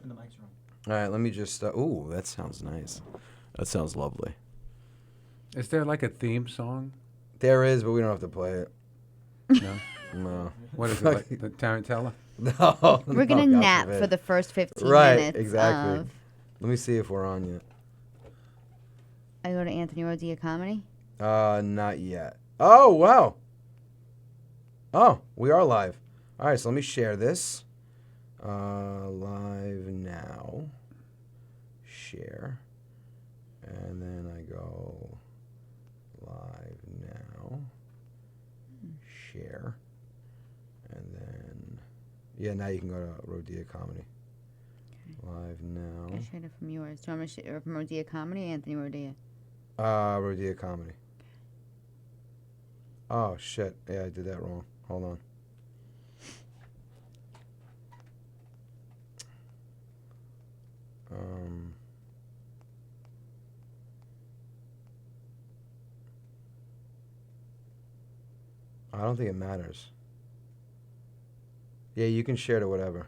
checking the mics are on. All right, let me just... ooh, that sounds nice. That sounds lovely. Is there like a theme song? There is, but we don't have to play it. No. No. What is it, like the Tarantella? No. We're going to nap for the first 15 right, minutes. Exactly. Let me see if we're on yet. I go to Anthony Rodya Comedy? Not yet. Oh, wow. Oh, we are live. All right, so let me share this. Live now. Share. And then I go live now. Share. And then, yeah, now you can go to Rodia Comedy. Okay. Live now. I shared it from yours. Do you want me to share it from Rodia Comedy or Anthony Rodia? Rodia Comedy. Oh, shit. Yeah, I did that wrong. Hold on. I don't think it matters. Yeah, you can share to whatever.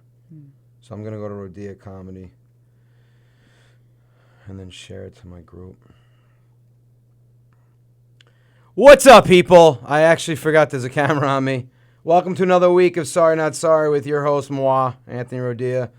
So I'm going to go to Rodia Comedy and then share it to my group. What's up, people? I actually forgot there's a camera on me. Welcome to another week of Sorry Not Sorry with your host, moi, Anthony Rodia.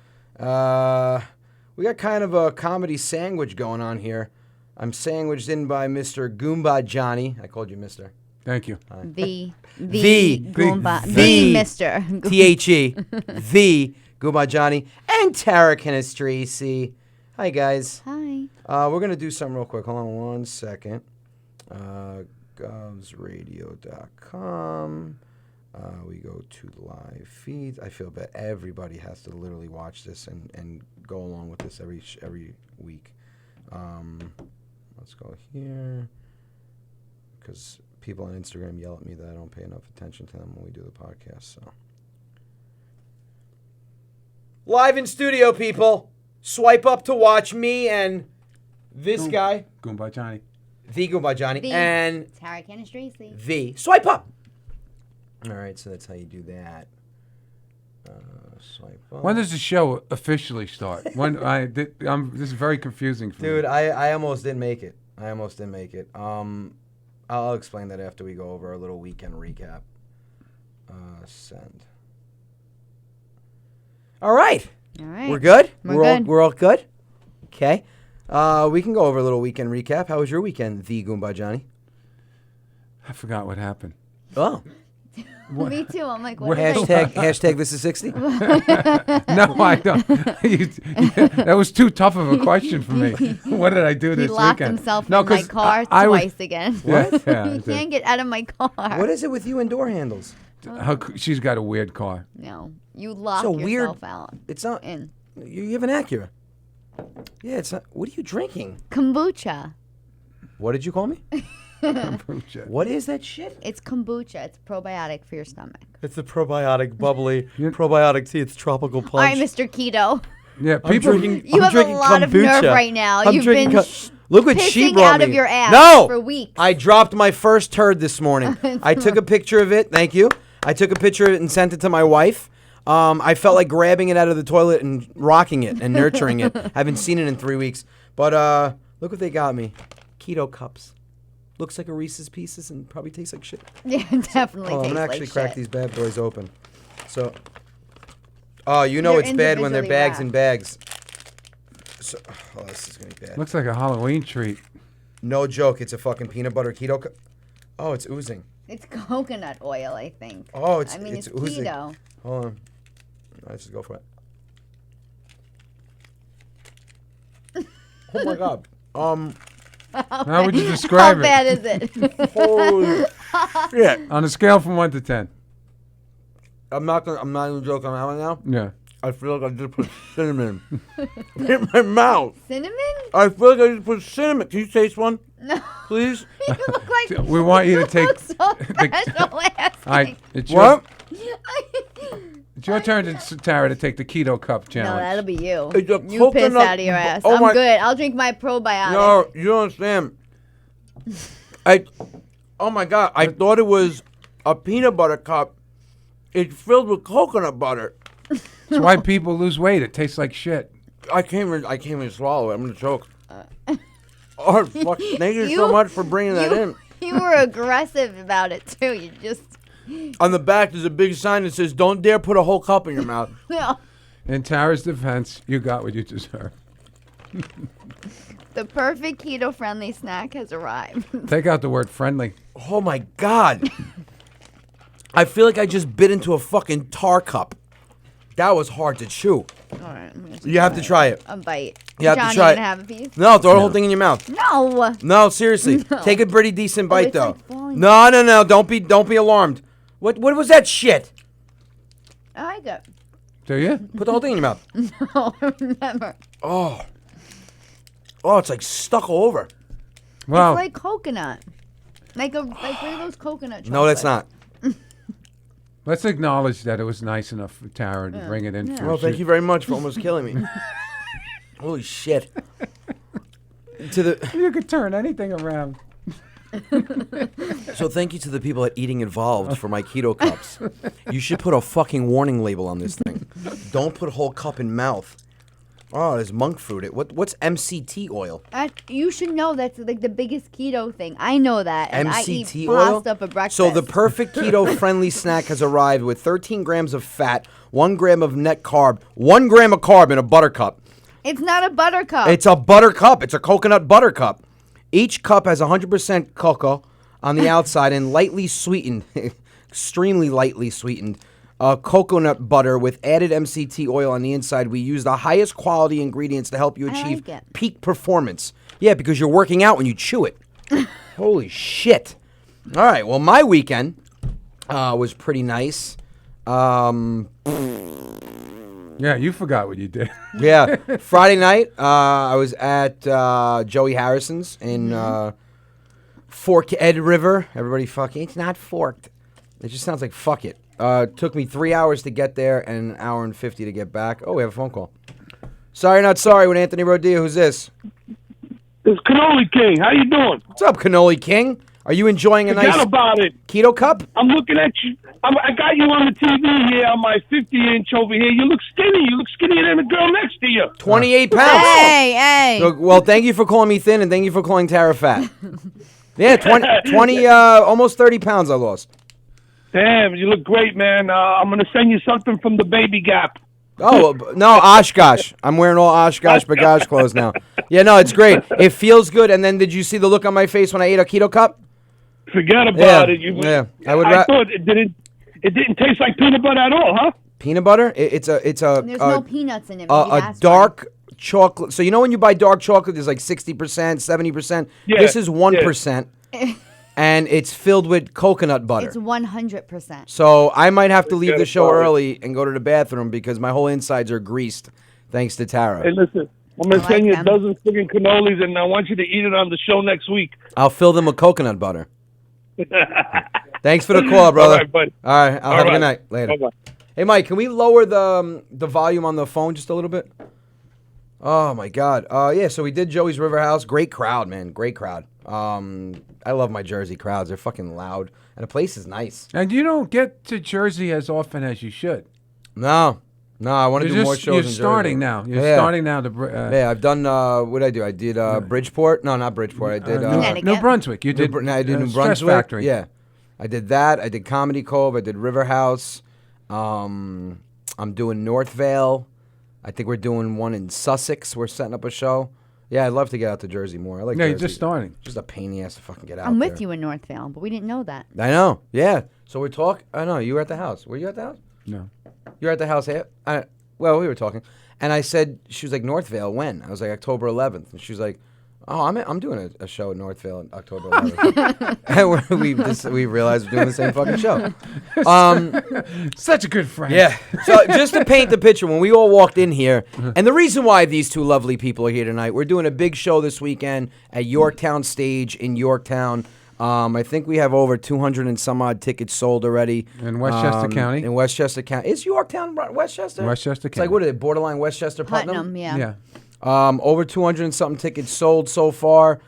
We got kind of a comedy sandwich going on here. I'm sandwiched in by Mr. Goomba Johnny. I called you Mr. Thank you. The Goomba. The Mr. T-H-E. The Goomba Johnny. And Tara Cannistraci. Hi, guys. Hi. We're going to do something real quick. Hold on one second. Govsradio.com. We go to live feeds. I feel bad. Everybody has to literally watch this and go along with this every week. Let's go here. Because people on Instagram yell at me that I don't pay enough attention to them when we do the podcast. So, live in studio, people. Swipe up to watch me and this guy. Goomba Johnny. The Goomba Johnny. And Tara Cannistraci. the Swipe up. All right, so that's how you do that. Swipe up. When does the show officially start? This is very confusing for me. Dude, I almost didn't make it. I'll explain that after we go over our little weekend recap. Send. All right. All right. We're good? We're good. We're all good? Okay. We can go over a little weekend recap. How was your weekend, the Goomba Johnny? I forgot what happened. Oh. Me too. I'm like, what Hashtag this is 60? No, I don't. That was too tough of a question for me. What did I do this weekend? He locked himself in my car twice again. What? Yeah, He can't get out of my car. What is it with you and door handles? She's got a weird car. No. You lock So yourself weird. out. It's not. In. You have an Acura. Yeah, it's not. What are you drinking? Kombucha. What did you call me? What is that shit? It's kombucha. It's probiotic for your stomach. It's the probiotic, bubbly probiotic tea. It's tropical punch. All right, Mr. Keto. Yeah, people. You have a lot of nerve right now. You've been look what she pissing brought out me. of your ass for weeks. I dropped my first turd this morning. I took a picture of it. Thank you. I took a picture of it and sent it to my wife. I felt like grabbing it out of the toilet and rocking it and nurturing it. Haven't seen it in 3 weeks. But look what they got me. Keto cups. Looks like a Reese's Pieces and probably tastes like shit. Yeah, definitely. I'm gonna actually crack these bad boys open. So, you know They're it's bad when they're bags individually and bags. So, this is gonna be bad. Looks like a Halloween treat. No joke, it's a fucking peanut butter keto cup. Oh, it's oozing. It's coconut oil, I think. Oh, it's it's oozing. keto. Hold on. Let's just go for it. Oh my god. How would you describe How bad is it? Holy shit. On a scale from 1 to 10. I'm not even joking on that one now. Yeah. I feel like I just put cinnamon in my mouth. Cinnamon? I feel like I just put cinnamon. Can you taste one? No. Please? You look like We want you to look take. so special last All right, night. it's What? your turn, Tara, to take the keto cup No, challenge. that'll be you. It's a You piss coconut- out of your ass. oh I'm my- good. I'll drink my probiotic. No, you don't understand. Oh my god, I thought it was a peanut butter cup. It's filled with coconut butter. That's why people lose weight. It tastes like shit. I can't even swallow it. I'm gonna choke. Oh fuck! Thank you so much for bringing that in. You were aggressive about it too. You just On the back, there's a big sign that says, "Don't dare put a whole cup in your mouth." no. In Tara's defense, you got what you deserve. The perfect keto-friendly snack has arrived. Take out the word friendly. Oh my god! I feel like I just bit into a fucking tar cup. That was hard to chew. All right, I'm gonna You have to try it. a bite. You have Johnny, to try gonna it. have a piece? No, throw the whole thing in your mouth. No. No, seriously. No. Take a pretty decent bite it's though. like falling- No. Don't be alarmed. What was that shit? I like it. Do you? Put the whole thing in your mouth. No, never. Oh, it's like stuck all over. Well, It's like coconut. Like one of those coconut chocolates. No, that's not. let's acknowledge that it was nice enough for Tara to bring it in. For Well, us. thank you very much for almost killing me. Holy shit. You could turn anything around. So thank you to the people at Eating Involved for my keto cups. You should put a fucking warning label on this thing. Don't put a whole cup in mouth. Oh, there's monk fruit. What's MCT oil? You should know that's like the biggest keto thing. I know that. And I eat MCT oil? pasta for breakfast. So the perfect keto-friendly snack has arrived with 13 grams of fat, 1 gram of net carb, 1 gram of carb in a butter cup. It's not a buttercup. It's a butter cup. It's a coconut butter cup. Each cup has 100% cocoa on the outside and lightly sweetened, extremely lightly sweetened, coconut butter with added MCT oil on the inside. We use the highest quality ingredients to help you I achieve like it. peak performance. Yeah, because you're working out when you chew it. Holy shit. All right, well, my weekend was pretty nice. Yeah, you forgot what you did. Yeah, Friday night, I was at Joey Harrison's in Fork Ed River. Everybody fucking, it's not forked. It just sounds like fuck it. Took me 3 hours to get there and an hour and 50 to get back. Oh, we have a phone call. Sorry, not sorry with Anthony Rodia. Who's this? It's Cannoli King. How you doing? What's up, Cannoli King? Are you enjoying a Forget nice about it. keto cup? I'm looking at you. I got you on the TV here on my 50-inch over here. You look skinny. You look skinnier than the girl next to you. 28 pounds. Hey. Well, thank you for calling me thin and thank you for calling Tara fat. Yeah, 20 almost 30 pounds I lost. Damn, you look great, man. I'm going to send you something from the Baby Gap. Oh, no, Oshkosh. I'm wearing all Oshkosh Bagosh clothes now. Yeah, no, it's great. It feels good. And then did you see the look on my face when I ate a keto cup? Forget about it. I thought it didn't taste like peanut butter at all, huh? Peanut butter? It's a There's no peanuts in it. but you a asked dark chocolate. So you know when you buy dark chocolate, there's like 60%, 70%. Yeah, This is 1%, and it's filled with coconut butter. It's 100%. So I might have to leave Forget the show about it. early and go to the bathroom because my whole insides are greased, thanks to Tara. Hey, listen. I'm going to I like send you them. a dozen friggin' cannolis, and I want you to eat it on the show next week. I'll fill them with coconut butter. Thanks for the call, brother. All right, buddy. All right, I'll have a right. good night. Later. Bye-bye. Hey, Mike, can we lower the volume on the phone just a little bit? Oh my God. Yeah. So we did Joey's River House. Great crowd, man. Great crowd. I love my Jersey crowds. They're fucking loud, and the place is nice. And you don't get to Jersey as often as you should. No, I want to do more shows. You're in starting Jersey. now. You're Yeah. starting now to. Yeah, I've done. What did I do? I did Bridgeport. No, not Bridgeport. I did. Connecticut. New Brunswick. You did. I did New Stress Brunswick. Factory. Yeah, I did that. I did Comedy Cove. I did River House. I'm doing North Vale. I think we're doing one in Sussex. We're setting up a show. Yeah, I'd love to get out to Jersey more. I like. Yeah, Jersey. you're just starting. Just a pain in the ass to fucking get out. I'm there. with you in Northvale, but we didn't know that. I know. Yeah. So we're talking. I know you were at the house. Were you at the house? No. You were at the house. Well, we were talking, and I said she was like Northvale when? I was like October 11th, and she was like, "Oh, I'm doing a show in Northvale on October 11th." And we realized we're doing the same fucking show. Such a good friend. Yeah. So just to paint the picture, when we all walked in here, and the reason why these two lovely people are here tonight, we're doing a big show this weekend at Yorktown Stage in Yorktown. I think we have over 200 and some odd tickets sold already. In Westchester County? In Westchester County. Is Yorktown Westchester? Westchester It's County. like, what is it, borderline Westchester, Putnam? Putnam, yeah. Yeah. Over 200 and something tickets sold so far.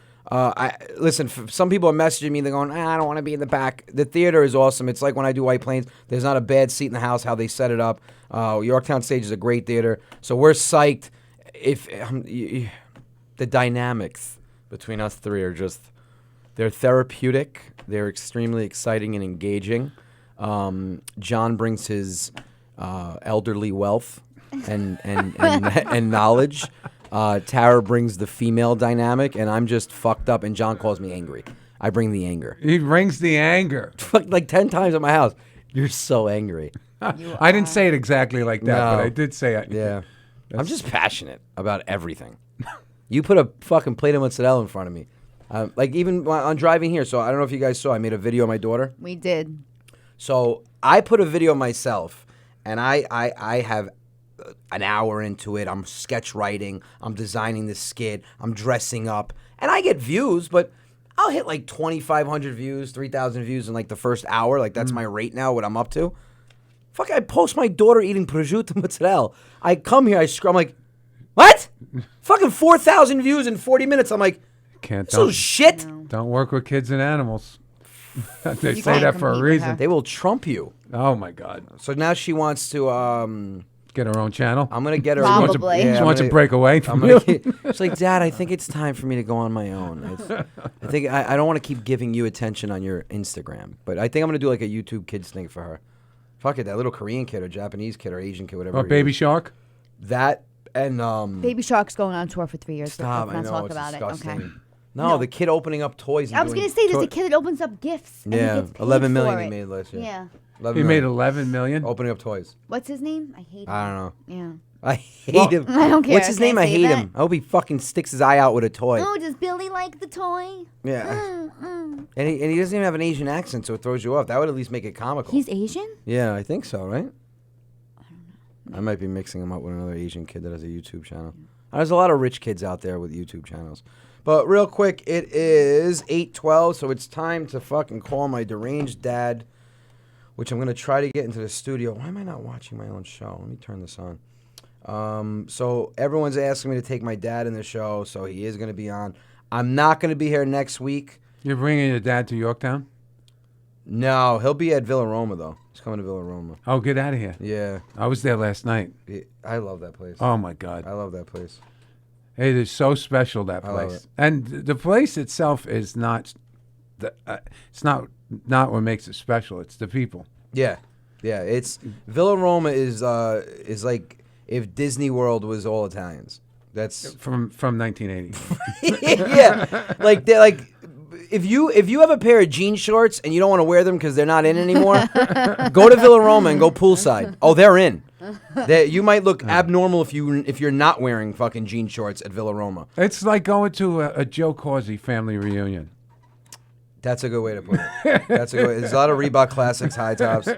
Listen, some people are messaging me. They're going, I don't want to be in the back. The theater is awesome. It's like when I do White Plains. There's not a bad seat in the house, how they set it up. Yorktown Stage is a great theater. So we're psyched. if the dynamics between us three are they're therapeutic. They're extremely exciting and engaging. John brings his elderly wealth and knowledge. Tara brings the female dynamic, and I'm just fucked up. And John calls me angry. I bring the anger. He brings the anger. Like 10 times at my house. You're so angry. I didn't say it exactly like that, but I did say it. Yeah. I'm just passionate about everything. You put a fucking plate of mozzarella in front of me. Like even on driving here. So I don't know if you guys saw, I made a video of my daughter. We did. So I put a video of myself, and I have an hour into it. I'm sketch writing. I'm designing the skit. I'm dressing up. And I get views, but I'll hit like 2,500 views, 3,000 views in like the first hour. Like that's my rate now, what I'm up to. Fuck, I post my daughter eating prosciutto mozzarella. I come here, I'm like, what? Fucking 4,000 views in 40 minutes. I'm like, so shit. Don't work with kids and animals. They You say can't that for a compete with reason. her. They will trump you. Oh my God. So now she wants to, Get her own channel. I'm going to get her. Probably. She wants to break away from I'm you. gonna, she's like, Dad, I think it's time for me to go on my own. I think I don't want to keep giving you attention on your Instagram, but I think I'm going to do like a YouTube Kids thing for her. Fuck it, that little Korean kid or Japanese kid or Asian kid, whatever. Oh, Baby Shark? That and Baby Shark's going on tour for 3 years. Stop, Let's not I know, talk it's about disgusting. it. Okay. No, the kid opening up toys. And I was doing gonna say there's toy- a kid that opens up gifts. And Yeah, he gets paid 11 million for he it. made last year. Yeah. 11 He made million. 11 million? Opening up toys. What's his name? I hate him. I don't know. Yeah. I hate him. I don't care. What's his Can I name? I say hate that? him. I hope he fucking sticks his eye out with a toy. Oh, does Billy like the toy? Yeah. And he doesn't even have an Asian accent, so it throws you off. That would at least make it comical. He's Asian? Yeah, I think so, right? I don't know. I might be mixing him up with another Asian kid that has a YouTube channel. There's a lot of rich kids out there with YouTube channels. But real quick, it is 8:12, so it's time to fucking call my deranged dad, which I'm going to try to get into the studio. Why am I not watching my own show? Let me turn this on. So everyone's asking me to take my dad in the show, so he is going to be on. I'm not going to be here next week. You're bringing your dad to Yorktown? No, he'll be at Villa Roma, though. He's coming to Villa Roma. Oh, get out of here. Yeah. I was there last night. I love that place. Oh, my God. I love that place. It is so special, that I love place. it. And the place itself is not, it's not what makes it special. It's the people. Yeah. Yeah, it's Villa Roma is like if Disney World was all Italians. That's From 1980. yeah. Like they're like if you have a pair of jean shorts and you don't want to wear them because they're not in anymore, go to Villa Roma and go poolside. Oh, they're in. You might look abnormal if you're not wearing fucking jean shorts at Villa Roma. It's like going to a Joe Causey family reunion. That's a good way to put it. That's a good way. There's a lot of Reebok classics, high tops.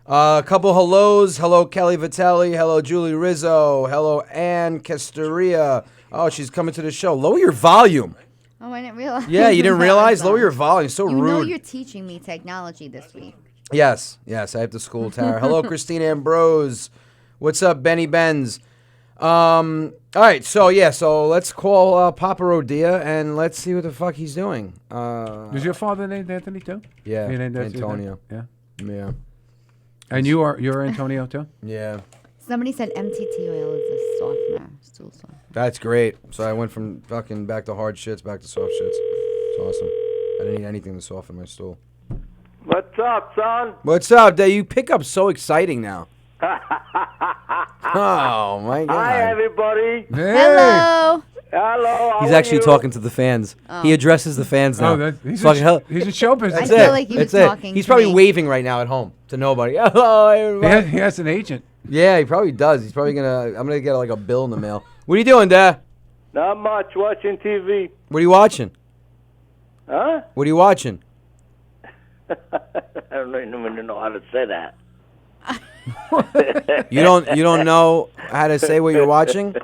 A couple hellos. Hello, Kelly Vitale. Hello, Julie Rizzo. Hello, Ann Casteria. Oh, she's coming to the show. Lower your volume. Oh, I didn't realize. Yeah, you didn't that realize? was Lower on. your volume. So You rude. know you're teaching me technology this week. Yes, I have to school Tara. Hello, Christine Ambrose. What's up, Benny Benz? All right, so let's call Papa Rodia and let's see what the fuck he's doing. Is your father named Anthony too? Yeah, You named Antonio. Yeah. Yeah, And you're Antonio too? yeah. Somebody said MTT oil is a softener, stool softener. That's great. So I went from fucking back to hard shits, back to soft shits. It's awesome. I didn't need anything to soften my stool. What's up, son? What's up, Dad? You pick up so exciting now. Oh, my God. Hi, everybody. Hey. Hello. Hello. He's how are actually you? talking to the fans. He addresses the fans now. Oh, he's Fucking hell. in show business. I That's feel it. like he was That's it. talking He's to probably me. waving right now at home to nobody. Hello, everybody. He has an agent. Yeah, he probably does. He's probably I'm gonna get like a bill in the mail. What are you doing, Dad? Not much. Watching TV. What are you watching? Huh? What are you watching? I don't even know how to say that. You don't know how to say what you're watching?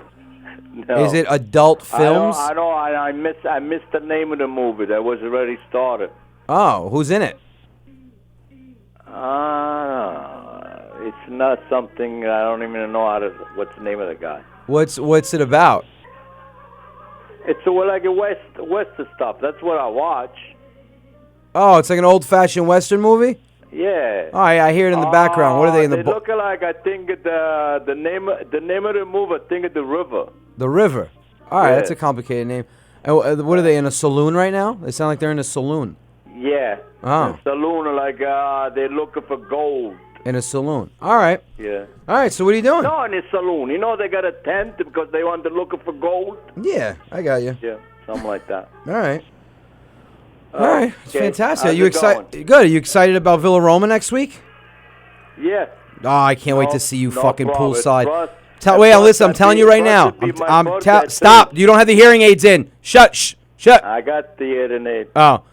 No. Is it adult films? I know. I missed the name of the movie that was already started. Oh, who's in it? It's not something I don't even know what's the name of the guy. What's it about? It's like a Western stuff. That's what I watch. Oh, it's like an old-fashioned Western movie? Yeah. Oh, I hear it in the background. What are they in the? They look like, I think the name of the movie. I think it's the river. The river. All right, Yeah. that's a complicated name. What are they in a saloon right now? They sound like they're in a saloon. Yeah. Oh. The saloon, like they're looking for gold. In a saloon. All right. Yeah. All right. So what are you doing? No, in a saloon. You know they got a tent because they want to looking for gold. Yeah, I got you. Yeah, something like that. All right. All right. It's Okay. fantastic. Are How's you it excited? going? Good. Are you excited about Villa Roma next week? Yeah. Oh, I can't wait to see you No fucking problem. poolside. Trust- Wait, listen. I'm telling you right now. Stop. You don't have the hearing aids in. Shut. I got the internet. Oh,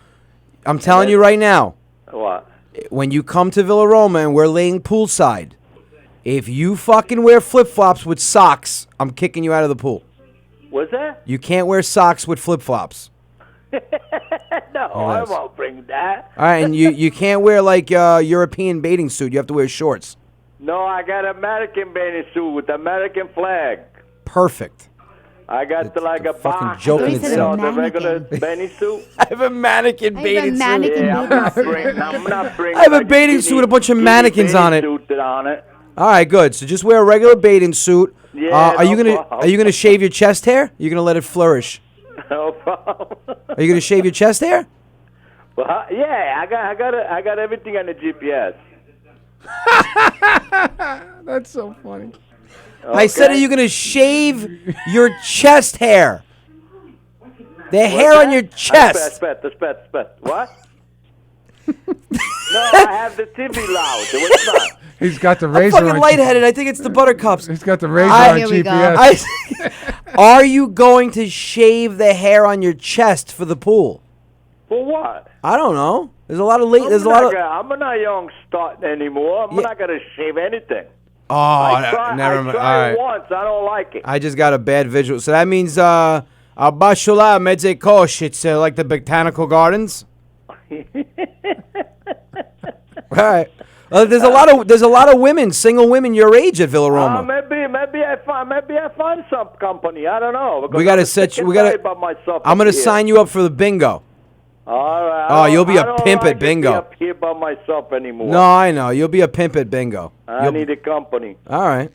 I'm telling you right now. What? When you come to Villa Roma and we're laying poolside, if you fucking wear flip-flops with socks, I'm kicking you out of the pool. What's that? You can't wear socks with flip-flops. No, I won't bring that. All right, and you can't wear like European bathing suit. You have to wear shorts. No, I got American bathing suit with American flag. Perfect. I got like a fucking box, joke in you itself. know, the regular Mannequin. bathing suit. I have a mannequin I have a bathing mannequin suit. Yeah, I'm not bringing. I have a like bathing suit with a bunch of skinny mannequins on bathing it. suit on it. All right, good. So just wear a regular bathing suit. Yeah, Are you no gonna problem. Are you gonna shave your chest hair? You're gonna let it flourish. No problem. Are you gonna shave your chest hair? Well, yeah, I got everything on the GPS. That's so funny. I said, are you gonna shave your chest hair? The hair on your chest. Spet. What? No, I have the TV loud. What's that? He's got the I'm razor fucking on. lightheaded. I think it's the Buttercups. He's got the razor on Here we go. GPS. Are you going to shave the hair on your chest for the pool? For what? I don't know. There's a lot of late. There's a lot of. I'm not young starting anymore. I'm not gonna shave anything. Oh, never mind. All I right. tried once. I don't like it. I just got a bad visual. So that means Bashula Medze Kosh. It's like the botanical gardens. All right. There's a lot of women, single women your age at Villa Roma. Maybe I find some company. I don't know. We gotta set you. We gotta. I'm gonna sign you up for the bingo. All right. Oh, you'll be a I don't pimp like at bingo. To be up here by myself anymore. No, I know. You'll be a pimp at bingo. I need a company. All right.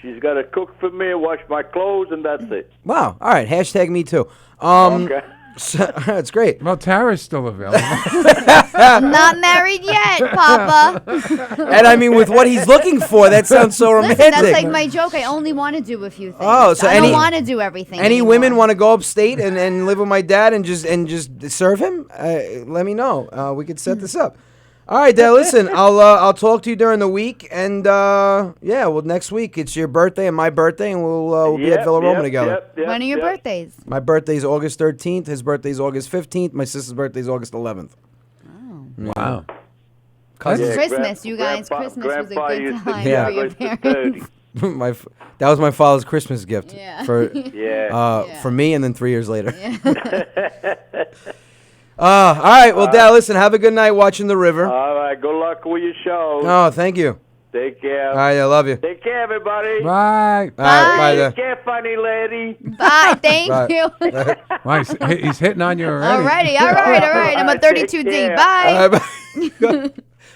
She's got to cook for me, wash my clothes, and that's it. Wow. All right. Hashtag me too. Okay. So, that's great. Well, Tara's still available. I'm not married yet, Papa. And I mean, with what he's looking for, that sounds so romantic. Listen, that's like my joke. I only want to do a few things. Oh, so I any- don't want to do everything. Any anymore. women want to go upstate and live with my dad and just serve him? Let me know. We could set this up. All right, Dad. Listen, I'll talk to you during the week, and next week it's your birthday and my birthday, and we'll be at Villa Roma together. When are your birthdays? My birthday's August 13th. His birthday's August 15th. My sister's birthday's August 11th. Wow. Cousins. Christmas, you guys. Christmas was a good used to time Yeah. for your parents. That was my father's Christmas gift Yeah. for Yeah. for me, and then 3 years later. All right. Well, Dad, listen. Have a good night watching the river. All right. Good luck with your show. Oh, thank you. Take care. All right, I love you. Take care, everybody. Bye. All right, bye. Take care, funny lady. Bye. Thank Bye. you. Wow, he's hitting on you already. All right. I'm a 32 Take D. care. Bye. Bye.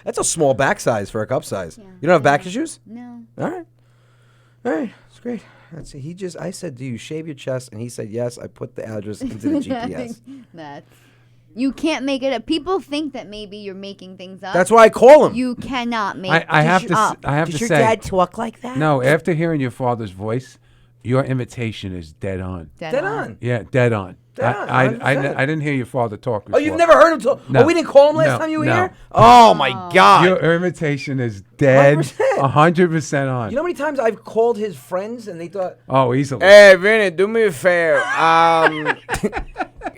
That's a small back size for a cup size. You don't have back issues? No. All right. It's great. That's it. I said, do you shave your chest? And he said, yes. I put the address into the GPS. You can't make it up. People think that maybe you're making things up. That's why I call him. You cannot make I have it to. up. I have Did to your say. dad talk like that? No, after hearing your father's voice, your imitation is dead on. Dead on. Yeah, dead on. Dead on, I 100%. didn't hear your father talk Oh, before. you've never heard him talk? No. Oh, we didn't call him last No, time you were no. here? Oh, my God. Your imitation is dead. 100%. 100% on. You know how many times I've called his friends and they thought, Oh, easily. hey, Vinny, do me a favor.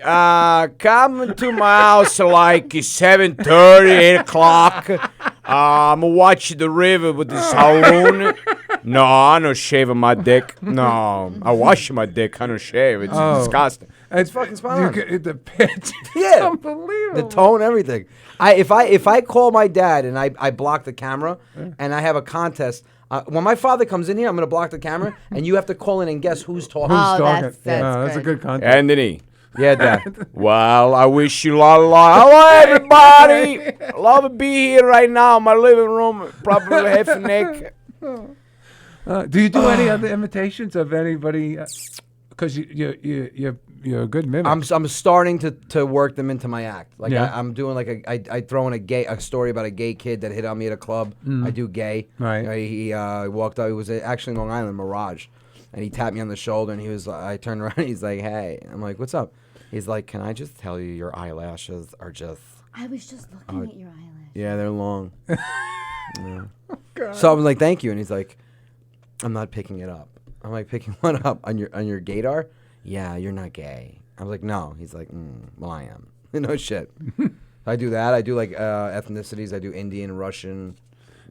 Come to my house like 7:30, 8 o'clock. I'm going to watch the river with the saloon. No, I don't shave my dick. No, I wash my dick. I don't shave. It's disgusting. It's fucking spot on. The pitch. Yeah. It's unbelievable. The tone, everything. If I call my dad and I block the camera and I have a contest, when my father comes in here, I'm going to block the camera and you have to call in and guess who's talking. Oh, Talking. that's that's a good. good content. Anthony, Yeah, Dad. Well, I wish you a lot of luck. Hello, everybody. Love to be here right now in my living room. Probably half a neck. Do you do any other imitations of anybody? Because you're a good mimic. I'm starting to work them into my act. Like Yeah. I'm doing like I throw in a story about a gay kid that hit on me at a club. I do gay. Right. You know, he walked out. He was actually in Long Island, Mirage, and he tapped me on the shoulder and he was. I turned around. And he's like, "Hey," I'm like, "What's up?" He's like, "Can I just tell you your eyelashes are just." I was just looking at your eyelash. Yeah, they're long. Yeah. So I'm like, "Thank you," and he's like, "I'm not picking it up." I'm like, "Picking what up on your gaydar?" Yeah, you're not gay. I was like, no. He's like, well, I am. No shit. I do that. I do like ethnicities. I do Indian, Russian.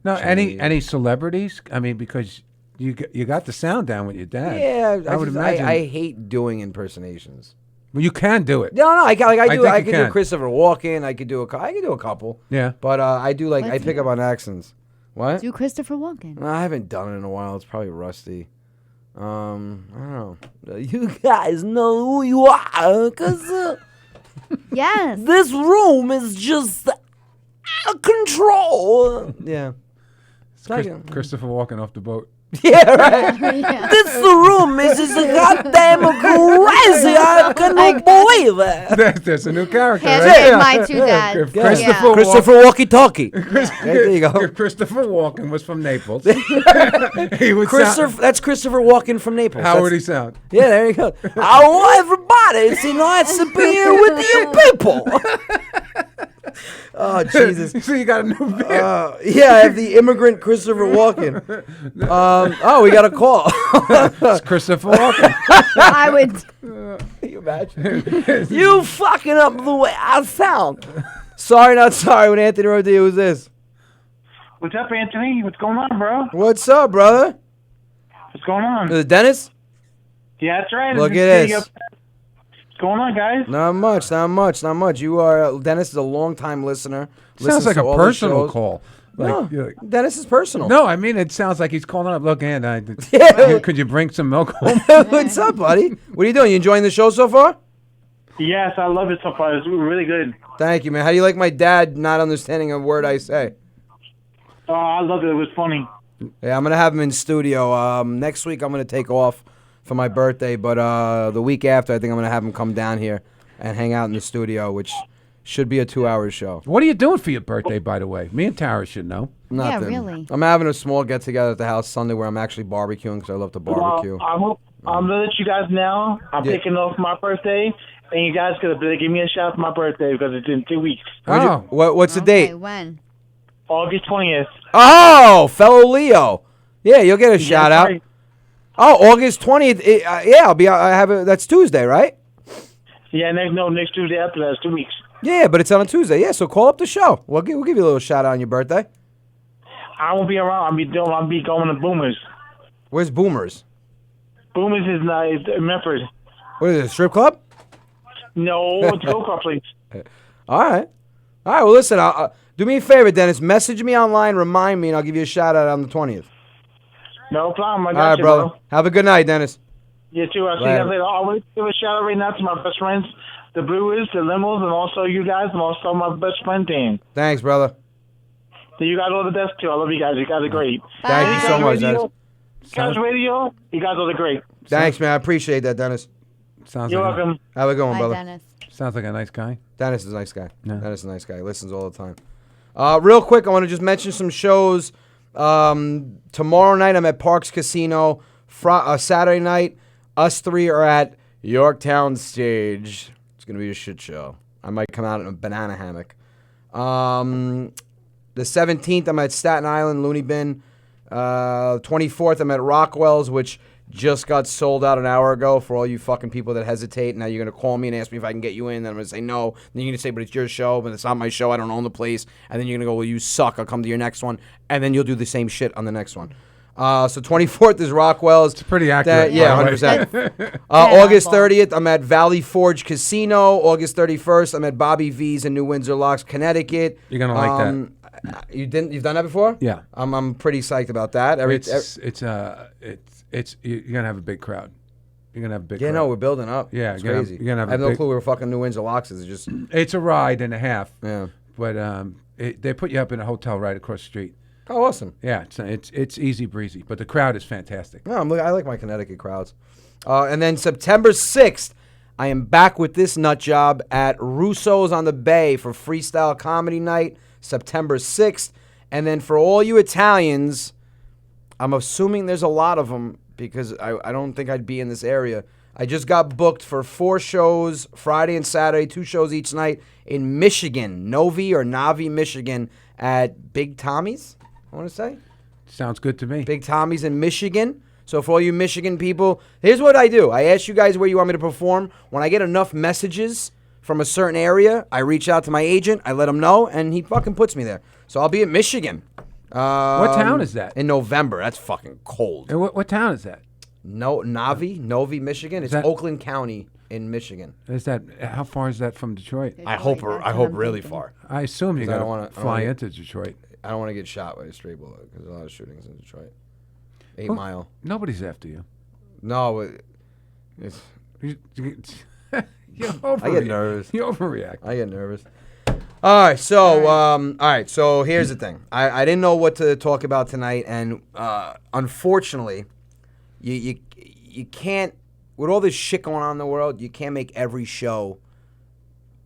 No, Chinese. any celebrities? I mean, because you got the sound down with your dad. Yeah, I would imagine. I hate doing impersonations. Well, you can do it. No, I think could you do can. Christopher Walken. I could do a couple. Yeah. But I do like I Let's pick up on accents. What? Do Christopher Walken. No, I haven't done it in a while. It's probably rusty. I don't know. You guys know who you are, cause Yes. this room is just out of control. Yeah. Christopher Walken off the boat. Yeah, right. Yeah. This room is just goddamn crazy. I cannot believe it. There's a new character. Hashtag Right? my two dads. Yeah. Christopher Christopher Walkie-Talkie. There you go. Christopher Walken was from Naples. He would That's Christopher Walken from Naples. How would he sound? Yeah, there you go. I want everybody. It's nice to be here with you people. Oh, Jesus. So you got a new bit. Yeah, I have the immigrant Christopher Walken. We got a call. It's Christopher Walken. I would. Can you imagine? You fucking up the way I sound. Sorry, not sorry. When Anthony Rodya, who's this? What's up, Anthony? What's going on, bro? What's up, brother? What's going on? Is it Dennis? Yeah, that's right. Look at this. What's going on, guys? Not much. You are Dennis is a long-time listener. Sounds like a personal call. No, Like, you're like, Dennis is personal. no, I mean, it sounds like he's calling up. Look, and could you bring some milk home? What's up, buddy? What are you doing? You enjoying the show so far? Yes, I love it so far. It's really good. Thank you, man. How do you like my dad not understanding a word I say? Oh, I love it. It was funny. Yeah, I'm gonna have him in studio. Next week I'm gonna take off for my birthday, but the week after I think I'm gonna have him come down here and hang out in the studio, which should be a 2-hour show. What are you doing for your birthday, by the way? Me and Tara should know. Nothing. really. I'm having a small get together at the house Sunday where I'm actually barbecuing because I love to barbecue. I'm gonna let you guys know. I'm Yeah. taking off my birthday, and you guys gotta give me a shout for my birthday because it's in 2 weeks. What's the Okay, date? when? August 20th. Oh, fellow Leo. Yeah, you'll get a shout out. Right. Oh, August 20th. Yeah, I'll be. I have it. That's Tuesday, right? Yeah, next Tuesday after that. It's 2 weeks. Yeah, but it's on a Tuesday. Yeah, so call up the show. We'll give you a little shout out on your birthday. I won't be around. I'll be going to Boomers. Where's Boomers? Boomers is in Memphis. What is it? A strip club? No, it's go kart place. All right. Well, listen. Do me a favor, Dennis. Message me online. Remind me, and I'll give you a shout out on the 20th. No problem. I All got right, you, brother. bro. Have a good night, Dennis. You too. I'll see Later. you guys later. I want to give a shout out right now to my best friends, the Brewers, the Limos, and also you guys, and also my best friend Dan. Thanks, brother. So you guys all the best too. I love you guys. You guys are great. Thank you so much, Dennis. Guys Radio, you guys all the great. Thanks, man. I appreciate that, Dennis. Sounds You're like welcome. Have a good one, Bye, brother. Dennis. Sounds like a nice guy. Dennis is a nice guy. Yeah. Dennis is a nice guy. He listens all the time. Real quick, I want to just mention some shows. Tomorrow night, I'm at Parks Casino. Saturday night, us three are at Yorktown Stage. It's going to be a shit show. I might come out in a banana hammock. The 17th, I'm at Staten Island, Looney Bin. 24th, I'm at Rockwell's, which just got sold out an hour ago for all you fucking people that hesitate. Now you're going to call me and ask me if I can get you in. Then I'm going to say no. Then you're going to say, but it's your show, but it's not my show. I don't own the place. And then you're going to go, well, you suck. I'll come to your next one. And then you'll do the same shit on the next one. So 24th is Rockwell's. It's pretty accurate. Yeah, by the way. 100%. August 30th, I'm at Valley Forge Casino. August 31st, I'm at Bobby V's in New Windsor Locks, Connecticut. You're gonna like that. You've done that before? Yeah. I'm pretty psyched about that. It's you're gonna have a big crowd. You're gonna have a big. Yeah, crowd. no, we're building up. Yeah, it's you're gonna crazy. have- you're gonna have I have a no big- clue where fucking New Windsor Locks is. It's just It's a ride and a half. yeah. But they put you up in a hotel right across the street. Oh, awesome. Yeah, it's easy breezy, but the crowd is fantastic. No, I like my Connecticut crowds. And then September 6th, I am back with this nut job at Russo's on the Bay for Freestyle Comedy Night, September 6th. And then for all you Italians, I'm assuming there's a lot of them because I don't think I'd be in this area. I just got booked for 4 shows, Friday and Saturday, 2 shows each night in Michigan, Navi, Michigan, at Big Tommy's, I want to say. Sounds good to me. Big Tommy's in Michigan. So for all you Michigan people, here's what I do. I ask you guys where you want me to perform. When I get enough messages from a certain area, I reach out to my agent, I let him know, and he fucking puts me there. So I'll be at Michigan. What town is that? In November. That's fucking cold. And what town is that? Novi, Michigan. It's that- Oakland County in Michigan. Is that how far is that from Detroit? I hope really far. I assume you 'Cause I got don't to wanna- I fly don't wanna- into Detroit. I don't want to get shot by a stray bullet because there's a lot of shootings in Detroit. 8 Well, Mile. Nobody's after you. No, it's, You I get nervous. You overreact. I get nervous. All right, so here's the thing. I didn't know what to talk about tonight, and unfortunately, you can't, with all this shit going on in the world, you can't make every show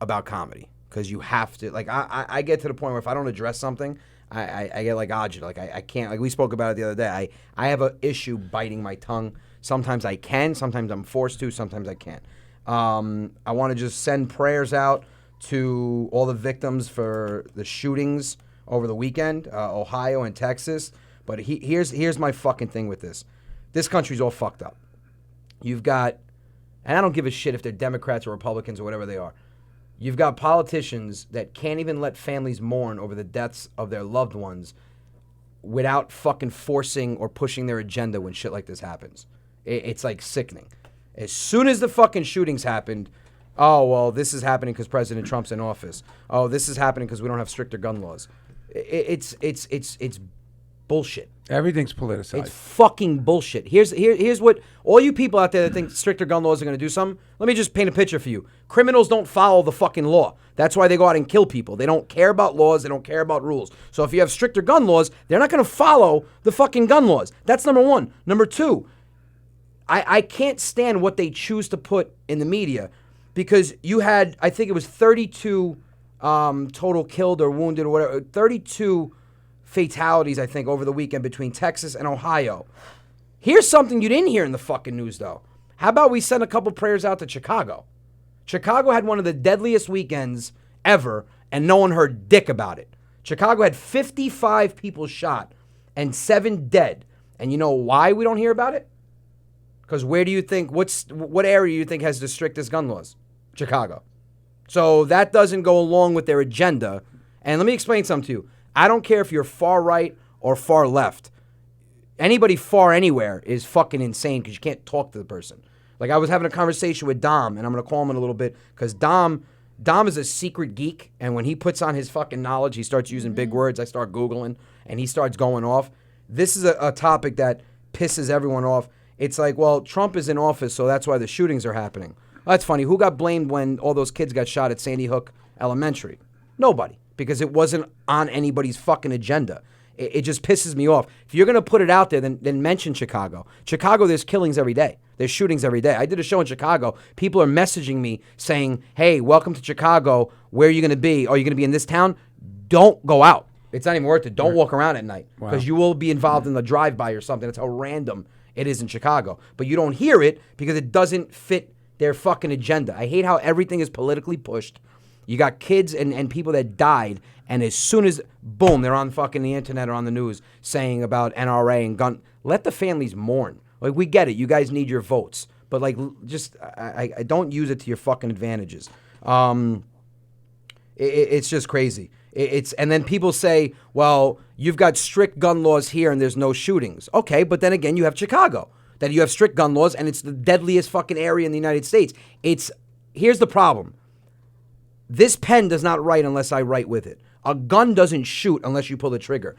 about comedy because you have to. Like I get to the point where if I don't address something, I get like agita. Like I can't. Like we spoke about it the other day. I have an issue biting my tongue. Sometimes I can. Sometimes I'm forced to. Sometimes I can't. I want to just send prayers out to all the victims for the shootings over the weekend, Ohio and Texas. But here's my fucking thing with this. This country's all fucked up. You've got, and I don't give a shit if they're Democrats or Republicans or whatever they are. You've got politicians that can't even let families mourn over the deaths of their loved ones without fucking forcing or pushing their agenda when shit like this happens. It's like sickening. As soon as the fucking shootings happened, oh, well, this is happening because President Trump's in office. Oh, this is happening because we don't have stricter gun laws. It's bullshit. Everything's politicized. It's fucking bullshit. Here's what all you people out there that think stricter gun laws are going to do something. Let me just paint a picture for you. Criminals don't follow the fucking law. That's why they go out and kill people. They don't care about laws. They don't care about rules. So if you have stricter gun laws, they're not going to follow the fucking gun laws. That's number one. Number two, I can't stand what they choose to put in the media because you had, I think it was 32 total killed or wounded or whatever, 32 fatalities, I think, over the weekend between Texas and Ohio. Here's something you didn't hear in the fucking news, though. How about we send a couple prayers out to Chicago? Chicago had one of the deadliest weekends ever, and no one heard dick about it. Chicago had 55 people shot and 7 dead. And you know why we don't hear about it? Because where do you think, what area do you think has the strictest gun laws? Chicago. So that doesn't go along with their agenda. And let me explain something to you. I don't care if you're far right or far left. Anybody far anywhere is fucking insane because you can't talk to the person. Like I was having a conversation with Dom, and I'm going to call him in a little bit because Dom is a secret geek, and when he puts on his fucking knowledge, he starts using big words. I start Googling, and he starts going off. This is a topic that pisses everyone off. It's like, well, Trump is in office, so that's why the shootings are happening. That's funny. Who got blamed when all those kids got shot at Sandy Hook Elementary? Nobody, because it wasn't on anybody's fucking agenda. It just pisses me off. If you're going to put it out there, then mention Chicago. Chicago, there's killings every day. There's shootings every day. I did a show in Chicago. People are messaging me saying, hey, welcome to Chicago. Where are you going to be? Are you going to be in this town? Don't go out. It's not even worth it. Don't walk around at night because you will be involved in the drive-by or something. That's how random it is in Chicago. But you don't hear it because it doesn't fit their fucking agenda. I hate how everything is politically pushed. You got kids and people that died, and as soon as, boom, they're on fucking the internet or on the news saying about NRA and gun. Let the families mourn. Like, we get it. You guys need your votes. But, like, just, I don't use it to your fucking advantages. It's just crazy. And then people say, well, you've got strict gun laws here and there's no shootings. Okay, but then again, you have Chicago. That you have strict gun laws and it's the deadliest fucking area in the United States. Here's the problem. This pen does not write unless I write with it. A gun doesn't shoot unless you pull the trigger.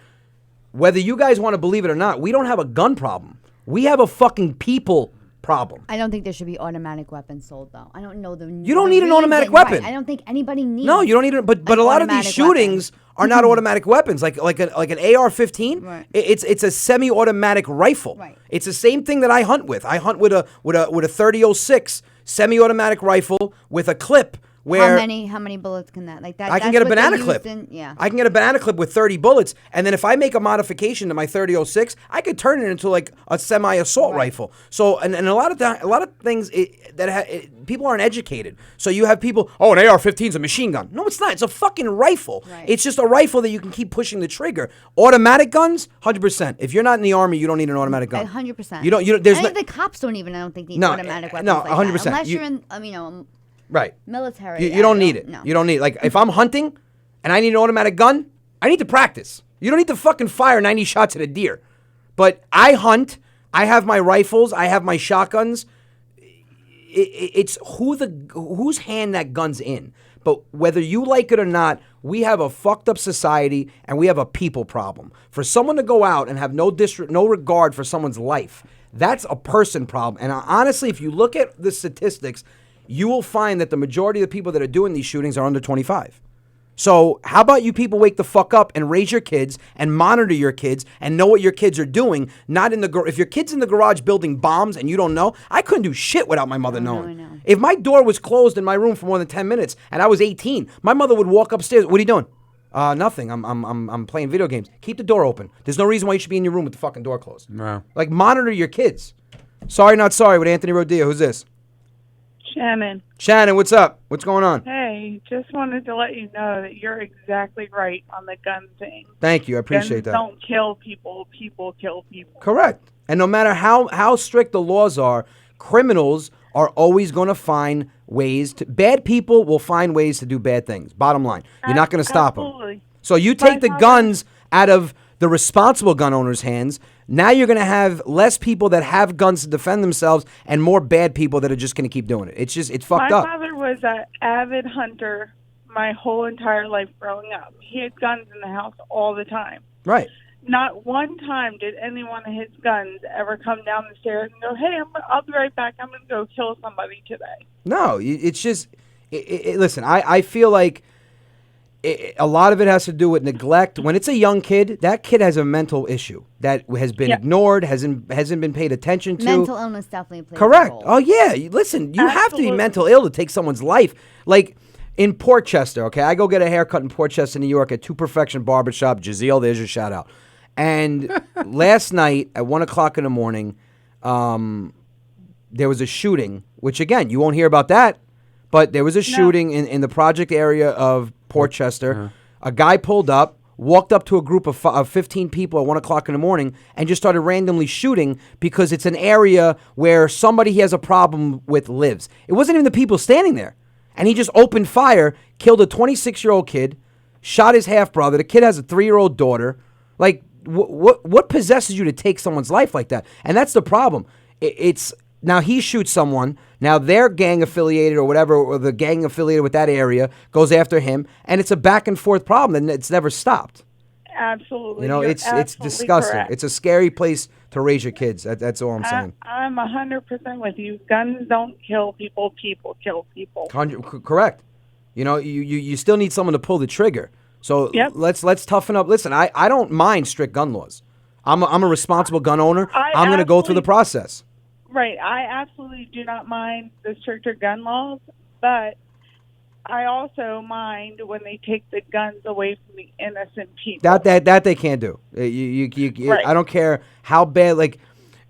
Whether you guys want to believe it or not, we don't have a gun problem. We have a fucking people problem. I don't think there should be automatic weapons sold, though. I don't know the. You don't need an automatic weapon. Right. I don't think anybody needs. No, you don't need it. But a lot of these shootings are not automatic weapons. Like an AR-15. Right. It's a semi-automatic rifle. Right. It's the same thing that I hunt with. I hunt with a 30-06 semi-automatic rifle with a clip. Where how many bullets can that like that? I can get a banana clip. Yeah, I can get a banana clip with 30 bullets, and then if I make a modification to my 30-06, I could turn it into like a semi-assault rifle. So and a lot of things people aren't educated. So you have people, an AR-15 is a machine gun. No, it's not. It's a fucking rifle. Right. It's just a rifle that you can keep pushing the trigger. Automatic guns, 100%. If you're not in the army, you don't need an automatic gun. 100%. You don't. There's the cops don't even. I don't think need automatic weapons. No, like 100%. That. Unless you're in, right. military. You don't need it. No. You don't need it. Like, if I'm hunting and I need an automatic gun, I need to practice. You don't need to fucking fire 90 shots at a deer. But I hunt. I have my rifles. I have my shotguns. It's whose hand that gun's in. But whether you like it or not, we have a fucked up society and we have a people problem. For someone to go out and have no regard for someone's life, that's a person problem. And honestly, if you look at the statistics, you will find that the majority of the people that are doing these shootings are under 25. So how about you people wake the fuck up and raise your kids and monitor your kids and know what your kids are doing, not in the if your kid's in the garage building bombs and you don't know, I couldn't do shit without my mother knowing. No. If my door was closed in my room for more than 10 minutes and I was 18, my mother would walk upstairs, "What are you doing?" Nothing. I'm playing video games. Keep the door open. There's no reason why you should be in your room with the fucking door closed. No. Like, monitor your kids. Sorry, not sorry with Anthony Rodia. Who's this? Shannon, what's up? What's going on? Hey, just wanted to let you know that you're exactly right on the gun thing. Thank you. I appreciate that. Guns don't kill people. People kill people. Correct. And no matter how strict the laws are, criminals are always going to find ways to... Bad people will find ways to do bad things. Bottom line. You're not going to stop them. So you take the guns out of the responsible gun owners' hands. Now you're going to have less people that have guns to defend themselves and more bad people that are just going to keep doing it. It's fucked up. My father was an avid hunter my whole entire life growing up. He had guns in the house all the time. Right. Not one time did any one of his guns ever come down the stairs and go, "Hey, I'll be right back. I'm going to go kill somebody today." No, it's just... listen, I feel like... a lot of it has to do with neglect. When it's a young kid, that kid has a mental issue that has been ignored, hasn't been paid attention to. Mental illness definitely plays Correct. a role. Oh, yeah. Listen, you have to be mental ill to take someone's life. Like, in Port Chester, okay? I go get a haircut in Port Chester, New York at 2 Perfection Barbershop. Jaziel, there's your shout out. And last night at 1 o'clock in the morning, there was a shooting, which, again, you won't hear about that. But there was a shooting in the project area of Port Chester. A guy pulled up, walked up to a group of 15 people at 1 o'clock in the morning and just started randomly shooting because it's an area where somebody he has a problem with lives. It wasn't even the people standing there. And he just opened fire, killed a 26-year-old kid, shot his half-brother. The kid has a 3-year-old daughter. Like, what possesses you to take someone's life like that? And that's the problem. It's... Now he shoots someone. Now they're gang affiliated or whatever, or the gang affiliated with that area goes after him, and it's a back and forth problem, and it's never stopped. Absolutely. You know, You're it's disgusting. correct. It's a scary place to raise your kids. That's all I'm saying. I'm 100% with you. Guns don't kill people. People kill people. Correct. You know, you still need someone to pull the trigger. So let's toughen up. Listen, I don't mind strict gun laws. I'm a responsible gun owner. I'm going to go through the process. Right. I absolutely do not mind the stricter gun laws, but I also mind when they take the guns away from the innocent people. That they can't do. Right. I don't care how bad. Like,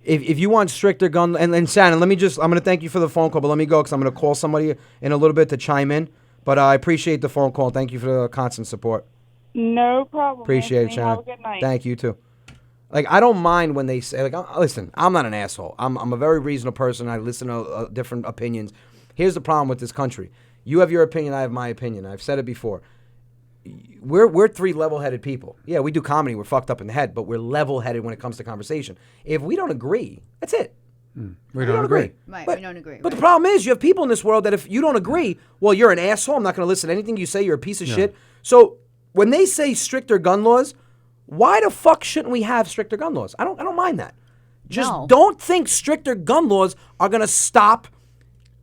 if you want stricter gun, and Shannon, I'm going to thank you for the phone call, but let me go because I'm going to call somebody in a little bit to chime in. But I appreciate the phone call. Thank you for the constant support. No problem. Appreciate it, Shannon. Have a good night. Thank you too. Like, I don't mind when they say, like, listen, I'm not an asshole. I'm a very reasonable person. I listen to different opinions. Here's the problem with this country. You have your opinion, I have my opinion. I've said it before. We're 3 level-headed people. Yeah, we do comedy. We're fucked up in the head, but we're level-headed when it comes to conversation. If we don't agree, that's it. We don't agree. Right, but, we don't agree. But the problem is you have people in this world that if you don't agree, well, you're an asshole. I'm not going to listen to anything you say. You're a piece of shit. So when they say stricter gun laws, why the fuck shouldn't we have stricter gun laws? I don't mind that. Just No. don't think stricter gun laws are going to stop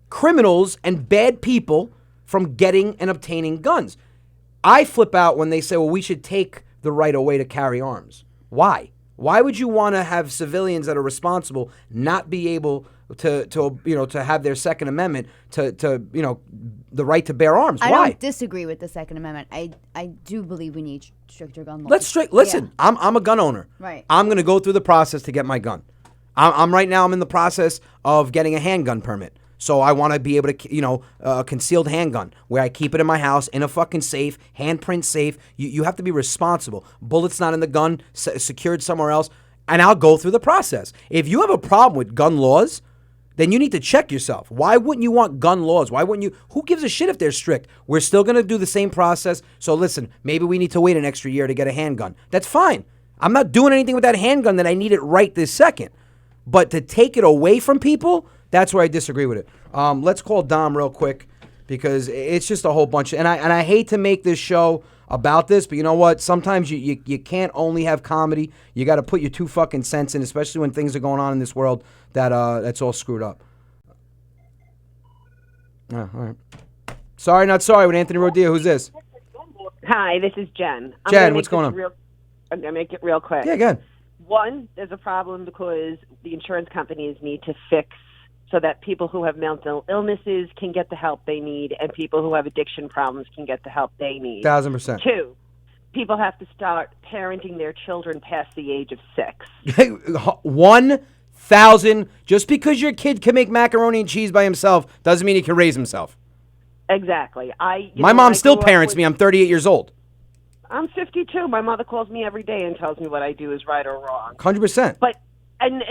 criminals and bad people from getting and obtaining guns. I flip out when they say, well, we should take the right away to carry arms. Why? Why would you want to have civilians that are responsible not be able to have their Second Amendment to the right to bear arms? I Why? don't disagree with the Second Amendment. I do believe we need stricter gun laws. Listen. Yeah. I'm a gun owner. Right. I'm going to go through the process to get my gun. I'm right now. I'm in the process of getting a handgun permit. So I want to be able to, a concealed handgun where I keep it in my house in a fucking safe, handprint safe. You have to be responsible. Bullets not in the gun, secured somewhere else, and I'll go through the process. If you have a problem with gun laws, then you need to check yourself. Why wouldn't you want gun laws? Why wouldn't you? Who gives a shit if they're strict? We're still going to do the same process. So listen, maybe we need to wait an extra year to get a handgun. That's fine. I'm not doing anything with that handgun that I need it right this second. But to take it away from people, that's where I disagree with it. Let's call Dom real quick because it's just a whole bunch. And I hate to make this show about this, but you know what? Sometimes you can't only have comedy. You got to put your 2 fucking cents in, especially when things are going on in this world that's all screwed up. All right. Sorry, not sorry with Anthony Rodia. Who's this? Hi, this is Jen. Jen, what's going on? I'm going to make it real quick. Yeah, go ahead. One, there's a problem because the insurance companies need to fix so that people who have mental illnesses can get the help they need and people who have addiction problems can get the help they need. 1,000%. 2, people have to start parenting their children past the age of 6. 1,000. Just because your kid can make macaroni and cheese by himself doesn't mean he can raise himself. Exactly. My mom still parents me. I'm 38 years old. I'm 52. My mother calls me every day and tells me what I do is right or wrong. 100%. But and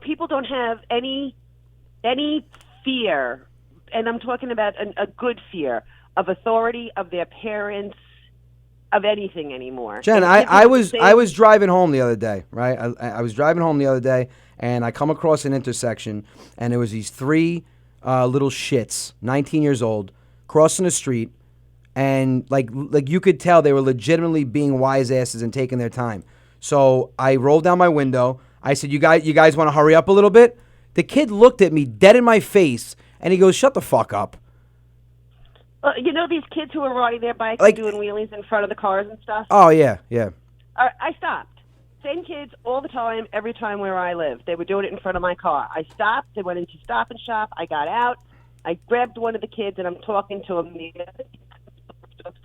people don't have any fear, and I'm talking about a good fear of authority, of their parents, of anything anymore. Jen, I was driving home the other day, right? I was driving home the other day, and I come across an intersection, and there was these 3 little shits, 19 years old, crossing the street, and like you could tell they were legitimately being wise asses and taking their time. So I rolled down my window. I said, "You guys want to hurry up a little bit?" The kid looked at me dead in my face, and he goes, "Shut the fuck up." These kids who are riding their bikes Like, and doing wheelies in front of the cars and stuff? Oh, yeah. I stopped. Same kids all the time, every time where I live. They were doing it in front of my car. I stopped. They went into Stop and Shop. I got out. I grabbed one of the kids, and I'm talking to him. What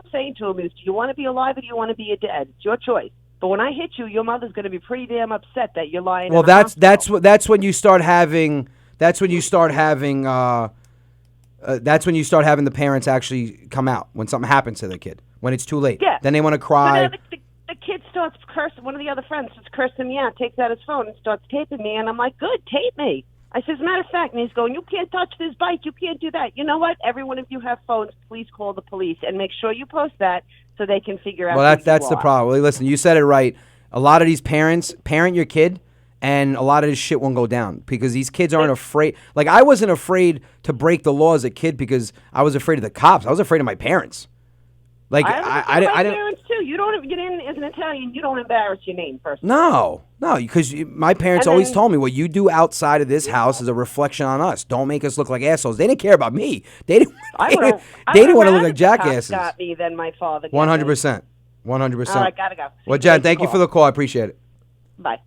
I'm saying to him is, do you want to be alive or do you want to be dead? It's your choice. But when I hit you, your mother's going to be pretty damn upset that you're lying. Well, that's when you start having the parents actually come out when something happens to the kid, when it's too late. Yeah. Then they want to cry. So the kid starts cursing. One of the other friends starts cursing me out, takes out his phone and starts taping me, and I'm like, good, tape me. I said, as a matter of fact, and he's going, you can't touch this bike, you can't do that. You know what? Every one of you have phones. Please call the police and make sure you post that so they can figure out. Well, that's the problem. Well, listen, you said it right. A lot of these parents parent your kid, and a lot of this shit won't go down because these kids aren't afraid. Like, I wasn't afraid to break the law as a kid because I was afraid of the cops. I was afraid of my parents. Like, I didn't. Parents too. You don't get in as an Italian. You don't embarrass your name first. No, because my parents always told me what you do outside of this house is a reflection on us. Don't make us look like assholes. They didn't care about me. They didn't want to look like jackasses. Got me than my father. 100%. 100%. All right, gotta go. Well, Jen, thank you for the call. I appreciate it. Bye.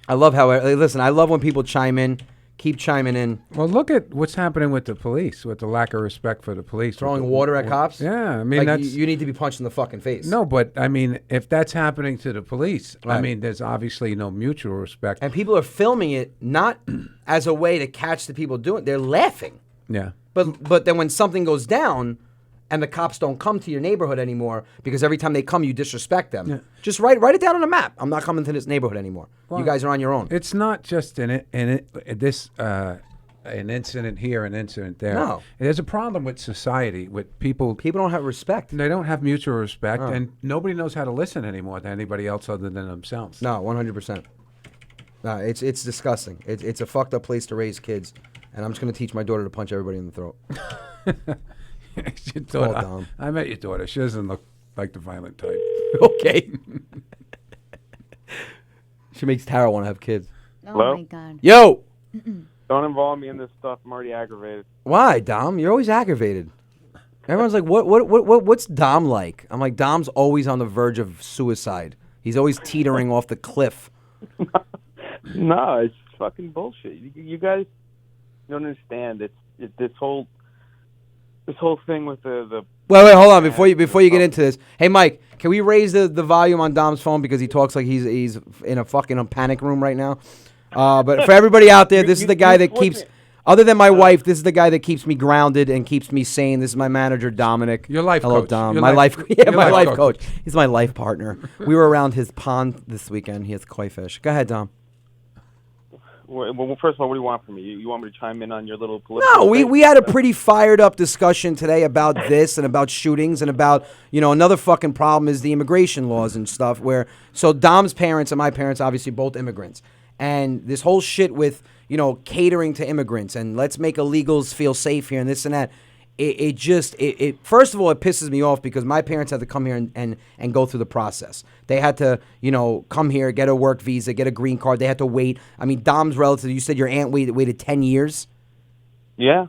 I love I love when people chime in. Keep chiming in. Well, look at what's happening with the police, with the lack of respect for the police. Throwing water at cops? Yeah, I mean, that's... You need to be punched in the fucking face. No, but, I mean, if that's happening to the police, Right. I mean, there's obviously no mutual respect. And people are filming it not as a way to catch the people doing it. They're laughing. Yeah. But then when something goes down and the cops don't come to your neighborhood anymore because every time they come, you disrespect them. Yeah. Just write it down on a map. I'm not coming to this neighborhood anymore. Well, you guys are on your own. It's not just an incident here, an incident there. No. There's a problem with society, with people. People don't have respect. They don't have mutual respect, and nobody knows how to listen anymore to anybody else other than themselves. No, 100%. No, it's disgusting. It's a fucked up place to raise kids, and I'm just going to teach my daughter to punch everybody in the throat. Your daughter, I met your daughter. She doesn't look like the violent type. Okay. She makes Tara want to have kids. Oh Hello? my God. Yo. Don't involve me in this stuff. I'm already aggravated. Why, Dom? You're always aggravated. Everyone's like, what's Dom like? I'm like, Dom's always on the verge of suicide. He's always teetering off the cliff. No, it's fucking bullshit. You guys don't understand. It's this whole thing with the. Wait, hold on. Before you get into this, hey Mike, can we raise the volume on Dom's phone because he talks like he's in a fucking panic room right now? But for everybody out there, this is the guy that keeps. Other than my wife, this is the guy that keeps me grounded and keeps me sane. This is my manager, Dominic. Your life Hello, coach. Dom. Your My life coach. coach. He's my life partner. We were around his pond this weekend. He has koi fish. Go ahead, Dom. Well, first of all, what do you want from me? You want me to chime in on your little political? No, debate? we had a pretty fired up discussion today about this and about shootings and about, another fucking problem is the immigration laws and stuff so Dom's parents and my parents, obviously both immigrants. And this whole shit with, catering to immigrants and let's make illegals feel safe here and this and that. It first of all, it pisses me off because my parents had to come here and go through the process. They had to, come here, get a work visa, get a green card. They had to wait. I mean, Dom's relative, you said your aunt waited 10 years? Yeah.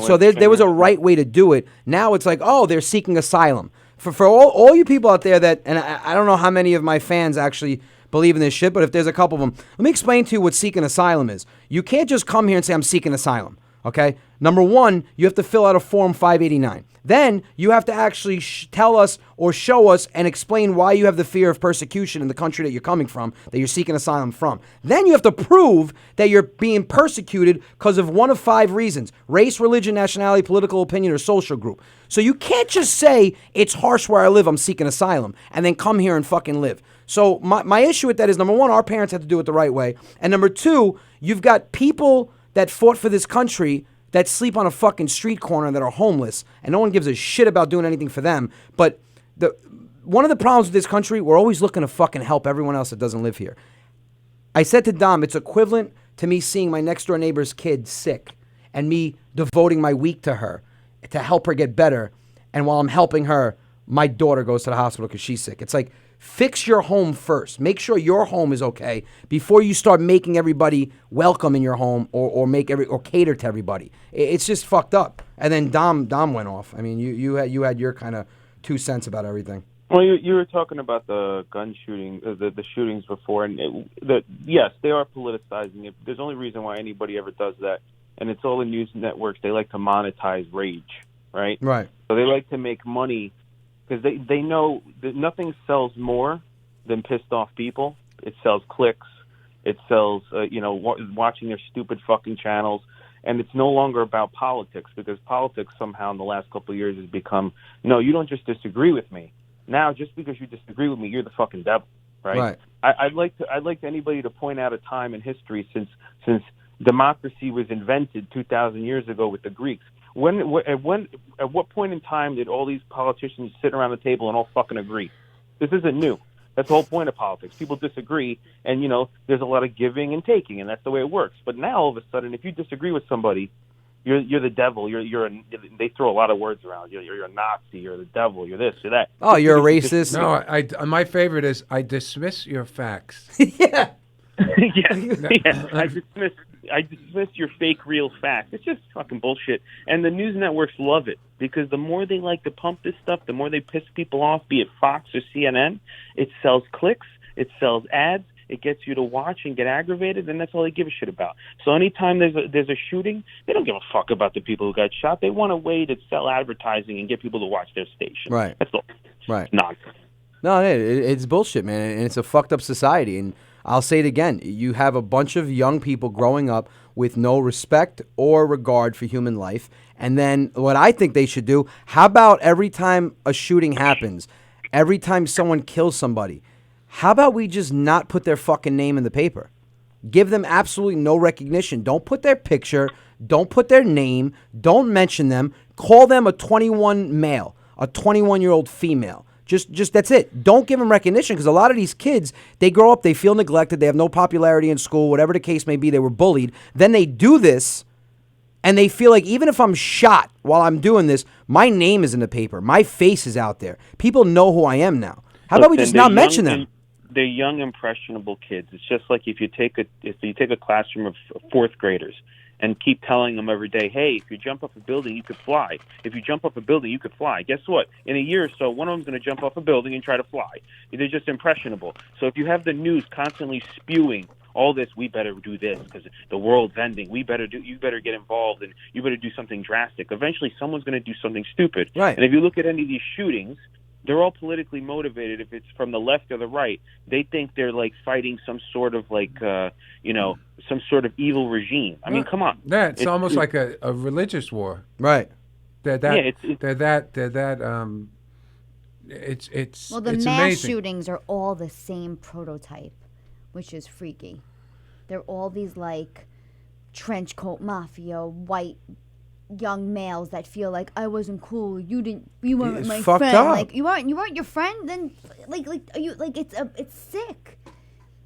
So there was a right way to do it. Now it's like, oh, they're seeking asylum. For all you people out there that, and I don't know how many of my fans actually believe in this shit, but if there's a couple of them, let me explain to you what seeking asylum is. You can't just come here and say, I'm seeking asylum. Okay? Number one, you have to fill out a Form 589. Then you have to actually tell us or show us and explain why you have the fear of persecution in the country that you're coming from, that you're seeking asylum from. Then you have to prove that you're being persecuted because of one of 5 reasons: race, religion, nationality, political opinion, or social group. So you can't just say, it's harsh where I live, I'm seeking asylum, and then come here and fucking live. So my issue with that is, number one, our parents had to do it the right way. And number two, you've got people that fought for this country that sleep on a fucking street corner that are homeless, and no one gives a shit about doing anything for them. But one of the problems with this country, we're always looking to fucking help everyone else that doesn't live here. I said to Dom, it's equivalent to me seeing my next door neighbor's kid sick and me devoting my week to her to help her get better. And while I'm helping her, my daughter goes to the hospital because she's sick. It's like, fix your home first. Make sure your home is okay before you start making everybody welcome in your home or cater to everybody. It's just fucked up. And then Dom went off. I mean, you had your kind of 2 cents about everything. Well, you were talking about the gun shooting, the shootings before, and yes, they are politicizing it. There's only reason why anybody ever does that, and it's all the news networks. They like to monetize rage, right? Right. So they like to make money because they know that nothing sells more than pissed off people. It sells clicks. It sells, watching their stupid fucking channels. And it's no longer about politics, because politics somehow in the last couple of years has become, no, you don't just disagree with me. Now, just because you disagree with me, you're the fucking devil, right? I'd like anybody to point out a time in history since democracy was invented 2,000 years ago with the Greeks. At what point in time did all these politicians sit around the table and all fucking agree? This isn't new. That's the whole point of politics. People disagree, and there's a lot of giving and taking, and that's the way it works. But now, all of a sudden, if you disagree with somebody, you're the devil. They throw a lot of words around. You're a Nazi. You're the devil. You're this. You're that. Oh, you're a racist. No, my favorite is I dismiss your facts. Yeah. Yeah. I dismiss your fake real facts. It's just fucking bullshit. And the news networks love it, because the more they like to pump this stuff, the more they piss people off, be it Fox or CNN. It sells clicks, it sells ads, it gets you to watch and get aggravated, and that's all they give a shit about. So anytime there's a shooting, they don't give a fuck about the people who got shot. They want a way to sell advertising and get people to watch their station. Right. That's all. Right. Nonsense. No, it's bullshit, man, and it's a fucked up society. And I'll say it again. You have a bunch of young people growing up with no respect or regard for human life. And then what I think they should do, how about every time a shooting happens, every time someone kills somebody, how about we just not put their fucking name in the paper? Give them absolutely no recognition. Don't put their picture. Don't put their name. Don't mention them. Call them a 21 male, a 21-year-old female. Just that's it. Don't give them recognition, because a lot of these kids, they grow up, they feel neglected, they have no popularity in school, whatever the case may be, they were bullied. Then they do this, and they feel like even if I'm shot while I'm doing this, my name is in the paper. My face is out there. People know who I am now. How about we just not mention them? they're young, impressionable kids. It's just like if you take a classroom of fourth graders and keep telling them every day, hey, if you jump off a building, you could fly. If you jump off a building, you could fly. Guess what? In a year or so, one of them's going to jump off a building and try to fly. They're just impressionable. So if you have the news constantly spewing all this, we better do this because the world's ending. You better get involved and you better do something drastic. Eventually, someone's going to do something stupid. Right. And if you look at any of these shootings, they're all politically motivated. If it's from the left or the right, they think they're like fighting some sort of some sort of evil regime. I mean, come on. Yeah, it's almost like a religious war. Right. It's Well, the it's mass amazing. shootings are all the same prototype, which is freaky. They're all these like trench coat mafia, white young males that feel like I wasn't cool. You weren't It's my fucked friend. up. Like you weren't your friend. Then like are you like it's sick.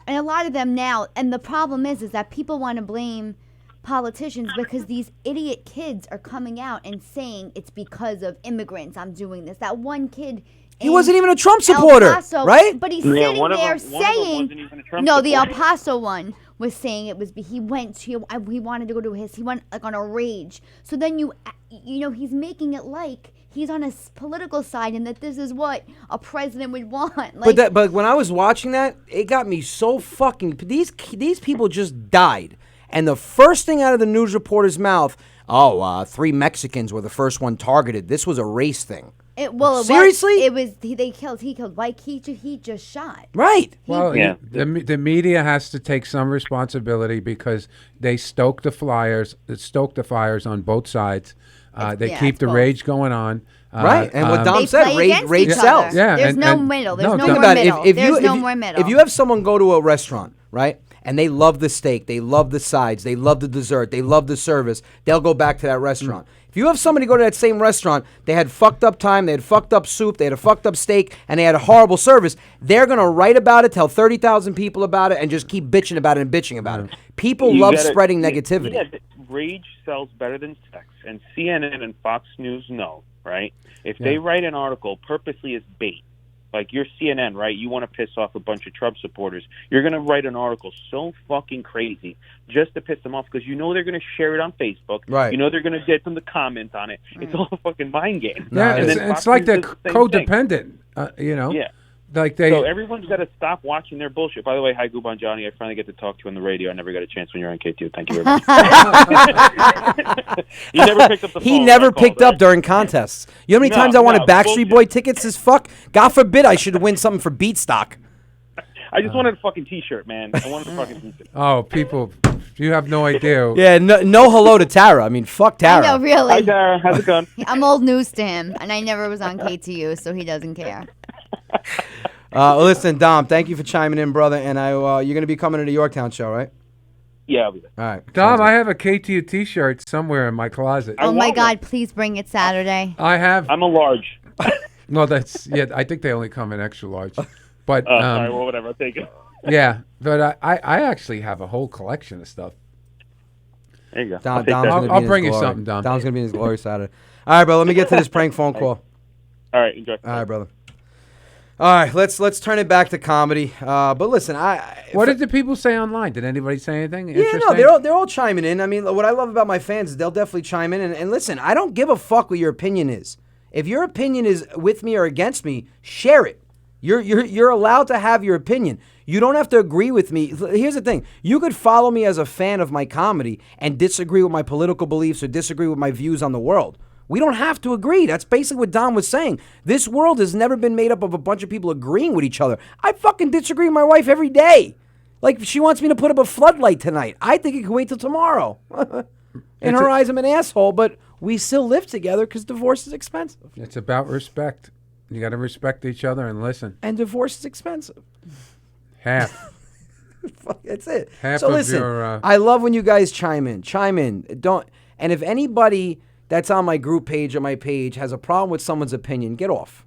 And a lot of them now. And the problem is that people want to blame politicians because these idiot kids are coming out and saying it's because of immigrants. I'm doing this. That one kid. He wasn't even a Trump supporter, right? But he's sitting one of there them wasn't even a Trump no, the El supporter. Paso one was saying it was he wanted to go to he went like on a rage. So then you know he's making it like he's on a political side and that this is what a president would want. Like, But when I was watching that, it got me so fucking. These people just died, and the first thing out of the news reporter's mouth, 3 Mexicans were the first one targeted. This was a race thing. Seriously? He killed White. He just shot. Right. Well, Yeah. the media has to take some responsibility because they stoke the fires on both sides. They keep the both. rage going on. Right, and what Dom They said, play against rage each sells. other. Yeah, There's and- no and- middle. There's no, no think more about it. middle. There's no more middle. If you have someone go to a restaurant, right, and they love the steak, they love the sides, they love the dessert, they love the service, they'll go back to that restaurant. If you have somebody go to that same restaurant, they had fucked up time, they had fucked up soup, they had a fucked up steak, and they had a horrible service, they're going to write about it, tell 30,000 people about it, and just keep bitching about it and bitching about it. People love spreading negativity. Yeah, rage sells better than sex, and CNN and Fox News know, right? If they write an article purposely as bait, like you're CNN, right? You want to piss off a bunch of Trump supporters. You're going to write an article so fucking crazy just to piss them off because you know they're going to share it on Facebook. Right. You know they're going to get them to comment on it. It's all a fucking mind game. Yeah, And then it's Fox like News they're does the same thing. codependent. You know. Yeah. Like they. So everyone's got to stop watching their bullshit. By the way, hi Goomba Johnny. I finally get to talk to you on the radio. I never got a chance when you're on K2. Thank you very much. You never picked up the phone. He when never I called, picked up right? during contests. You know how many times I wanted Backstreet Boy tickets as fuck? God forbid I should win something for Beat Stock. I just wanted a fucking T-shirt, man. I wanted a fucking T-shirt. Oh, people, you have no idea. Yeah, no hello to Tara. I mean, fuck Tara. I know, really. Hi, Tara. How's it going? I'm old news to him, and I never was on KTU, so he doesn't care. Listen, Dom, thank you for chiming in, brother. And you're going to be coming to the Yorktown show, right? Yeah, I'll be there. All right. Dom, I have a KTU T-shirt somewhere in my closet. Oh my want God! Please bring it Saturday. I have. I'm a large. No, that's I think they only come in extra large. But sorry, well, whatever. I'll take it. yeah, but I actually have a whole collection of stuff. There you go. Dom's take gonna that. be in I'll his bring you glory. something, Dom. Dom's going to be in his glory Saturday. All right, bro, let me get to this prank phone call. All right, enjoy. All right, brother. All right, let's turn it back to comedy. But listen, What did the people say online? Did anybody say anything Yeah, interesting? no, they're all chiming in. I mean, what I love about my fans is they'll definitely chime in. And listen, I don't give a fuck what your opinion is. If your opinion is with me or against me, share it. You're allowed to have your opinion. You don't have to agree with me. Here's the thing. You could follow me as a fan of my comedy and disagree with my political beliefs or disagree with my views on the world. We don't have to agree. That's basically what Dom was saying. This world has never been made up of a bunch of people agreeing with each other. I fucking disagree with my wife every day. Like, she wants me to put up a floodlight tonight. I think it can wait till tomorrow. In her eyes, I'm an asshole, but we still live together because divorce is expensive. It's about respect. You got to respect each other and listen. And divorce is expensive. Half. That's it. Half So of listen, your, I love when you guys chime in. And if anybody that's on my group page or my page has a problem with someone's opinion, get off.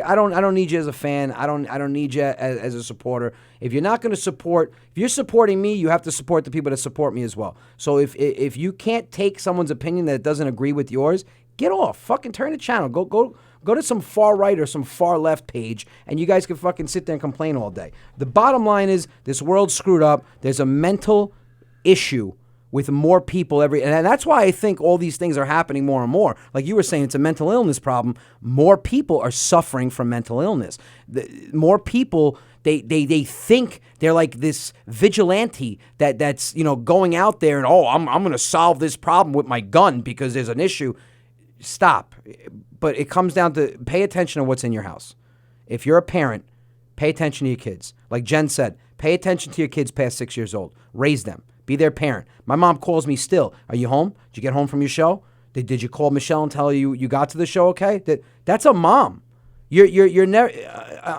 I don't need you as a fan. I don't need you as a supporter. If you're not going to support, if you're supporting me, you have to support the people that support me as well. So if you can't take someone's opinion that doesn't agree with yours, get off. Fucking turn the channel. Go Go to some far right or some far left page, and you guys can fucking sit there and complain all day. The bottom line is this world's screwed up. There's a mental issue with more people and that's why I think all these things are happening more and more. Like you were saying, it's a mental illness problem. More people are suffering from mental illness. More people, they think they're like this vigilante that's going out there and I'm going to solve this problem with my gun because there's an issue. Stop. But it comes down to pay attention to what's in your house. If you're a parent, pay attention to your kids. Like Jen said, pay attention to your kids past 6 years old. Raise them. Be their parent. My mom calls me still. Are you home? Did you get home from your show? Did you call Michelle and tell her you got to the show okay? That's a mom. You're never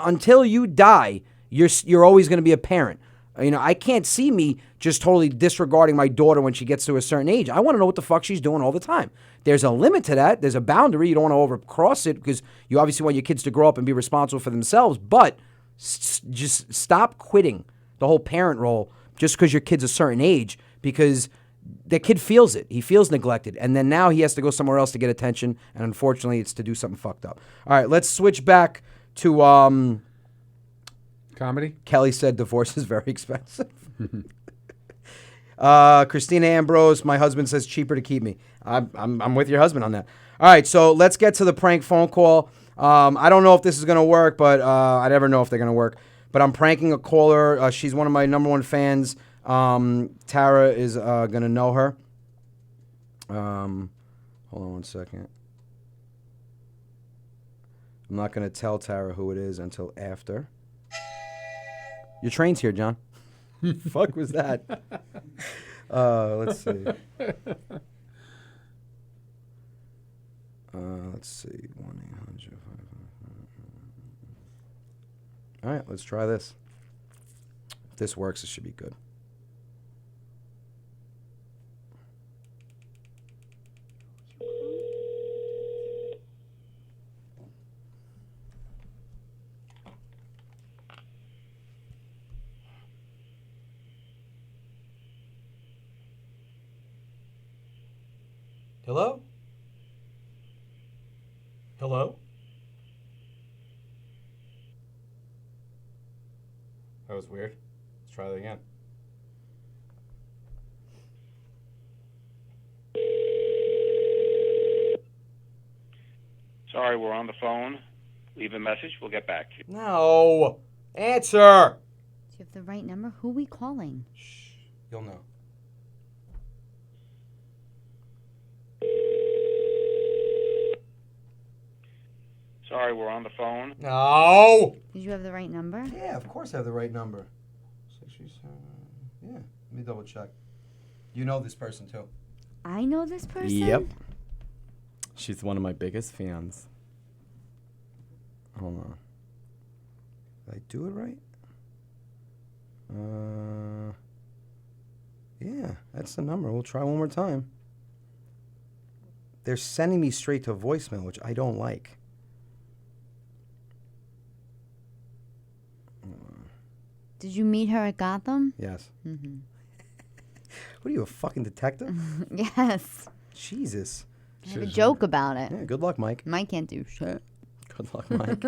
until you die. You're always going to be a parent. I can't see me just totally disregarding my daughter when she gets to a certain age. I want to know what the fuck she's doing all the time. There's a limit to that. There's a boundary. You don't want to overcross it because you obviously want your kids to grow up and be responsible for themselves. But just stop quitting the whole parent role just because your kid's a certain age, because the kid feels it. He feels neglected. And then now he has to go somewhere else to get attention. And unfortunately, it's to do something fucked up. All right, let's switch back to comedy. Kelly said divorce is very expensive. Christina Ambrose, my husband says cheaper to keep me. I'm with your husband on that. All right, so let's get to the prank phone call. I don't know if this is going to work, but I never know if they're going to work. But I'm pranking a caller. She's one of my number one fans. Tara is going to know her. Hold on one second. I'm not going to tell Tara who it is until after. Your train's here, John. Fuck was that? Let's see. Let's see. 1-800-555. All right, let's try this. If this works, it should be good. Hello? Hello? That was weird. Let's try that again. Sorry, we're on the phone. Leave a message. We'll get back to you. No. Answer. Do you have the right number? Who are we calling? Shh. You'll know. Sorry, we're on the phone. No. Did you have the right number? Yeah, of course I have the right number. 637. Yeah. Let me double check. You know this person too. I know this person? Yep. She's one of my biggest fans. Hold on. Did I do it right? Yeah, that's the number. We'll try one more time. They're sending me straight to voicemail, which I don't like. Did you meet her at Gotham? Yes. Mm-hmm. What are you, a fucking detective? Yes. Jesus. I have a joke about it. Yeah, good luck, Mike. Mike can't do shit. Good luck, Mike.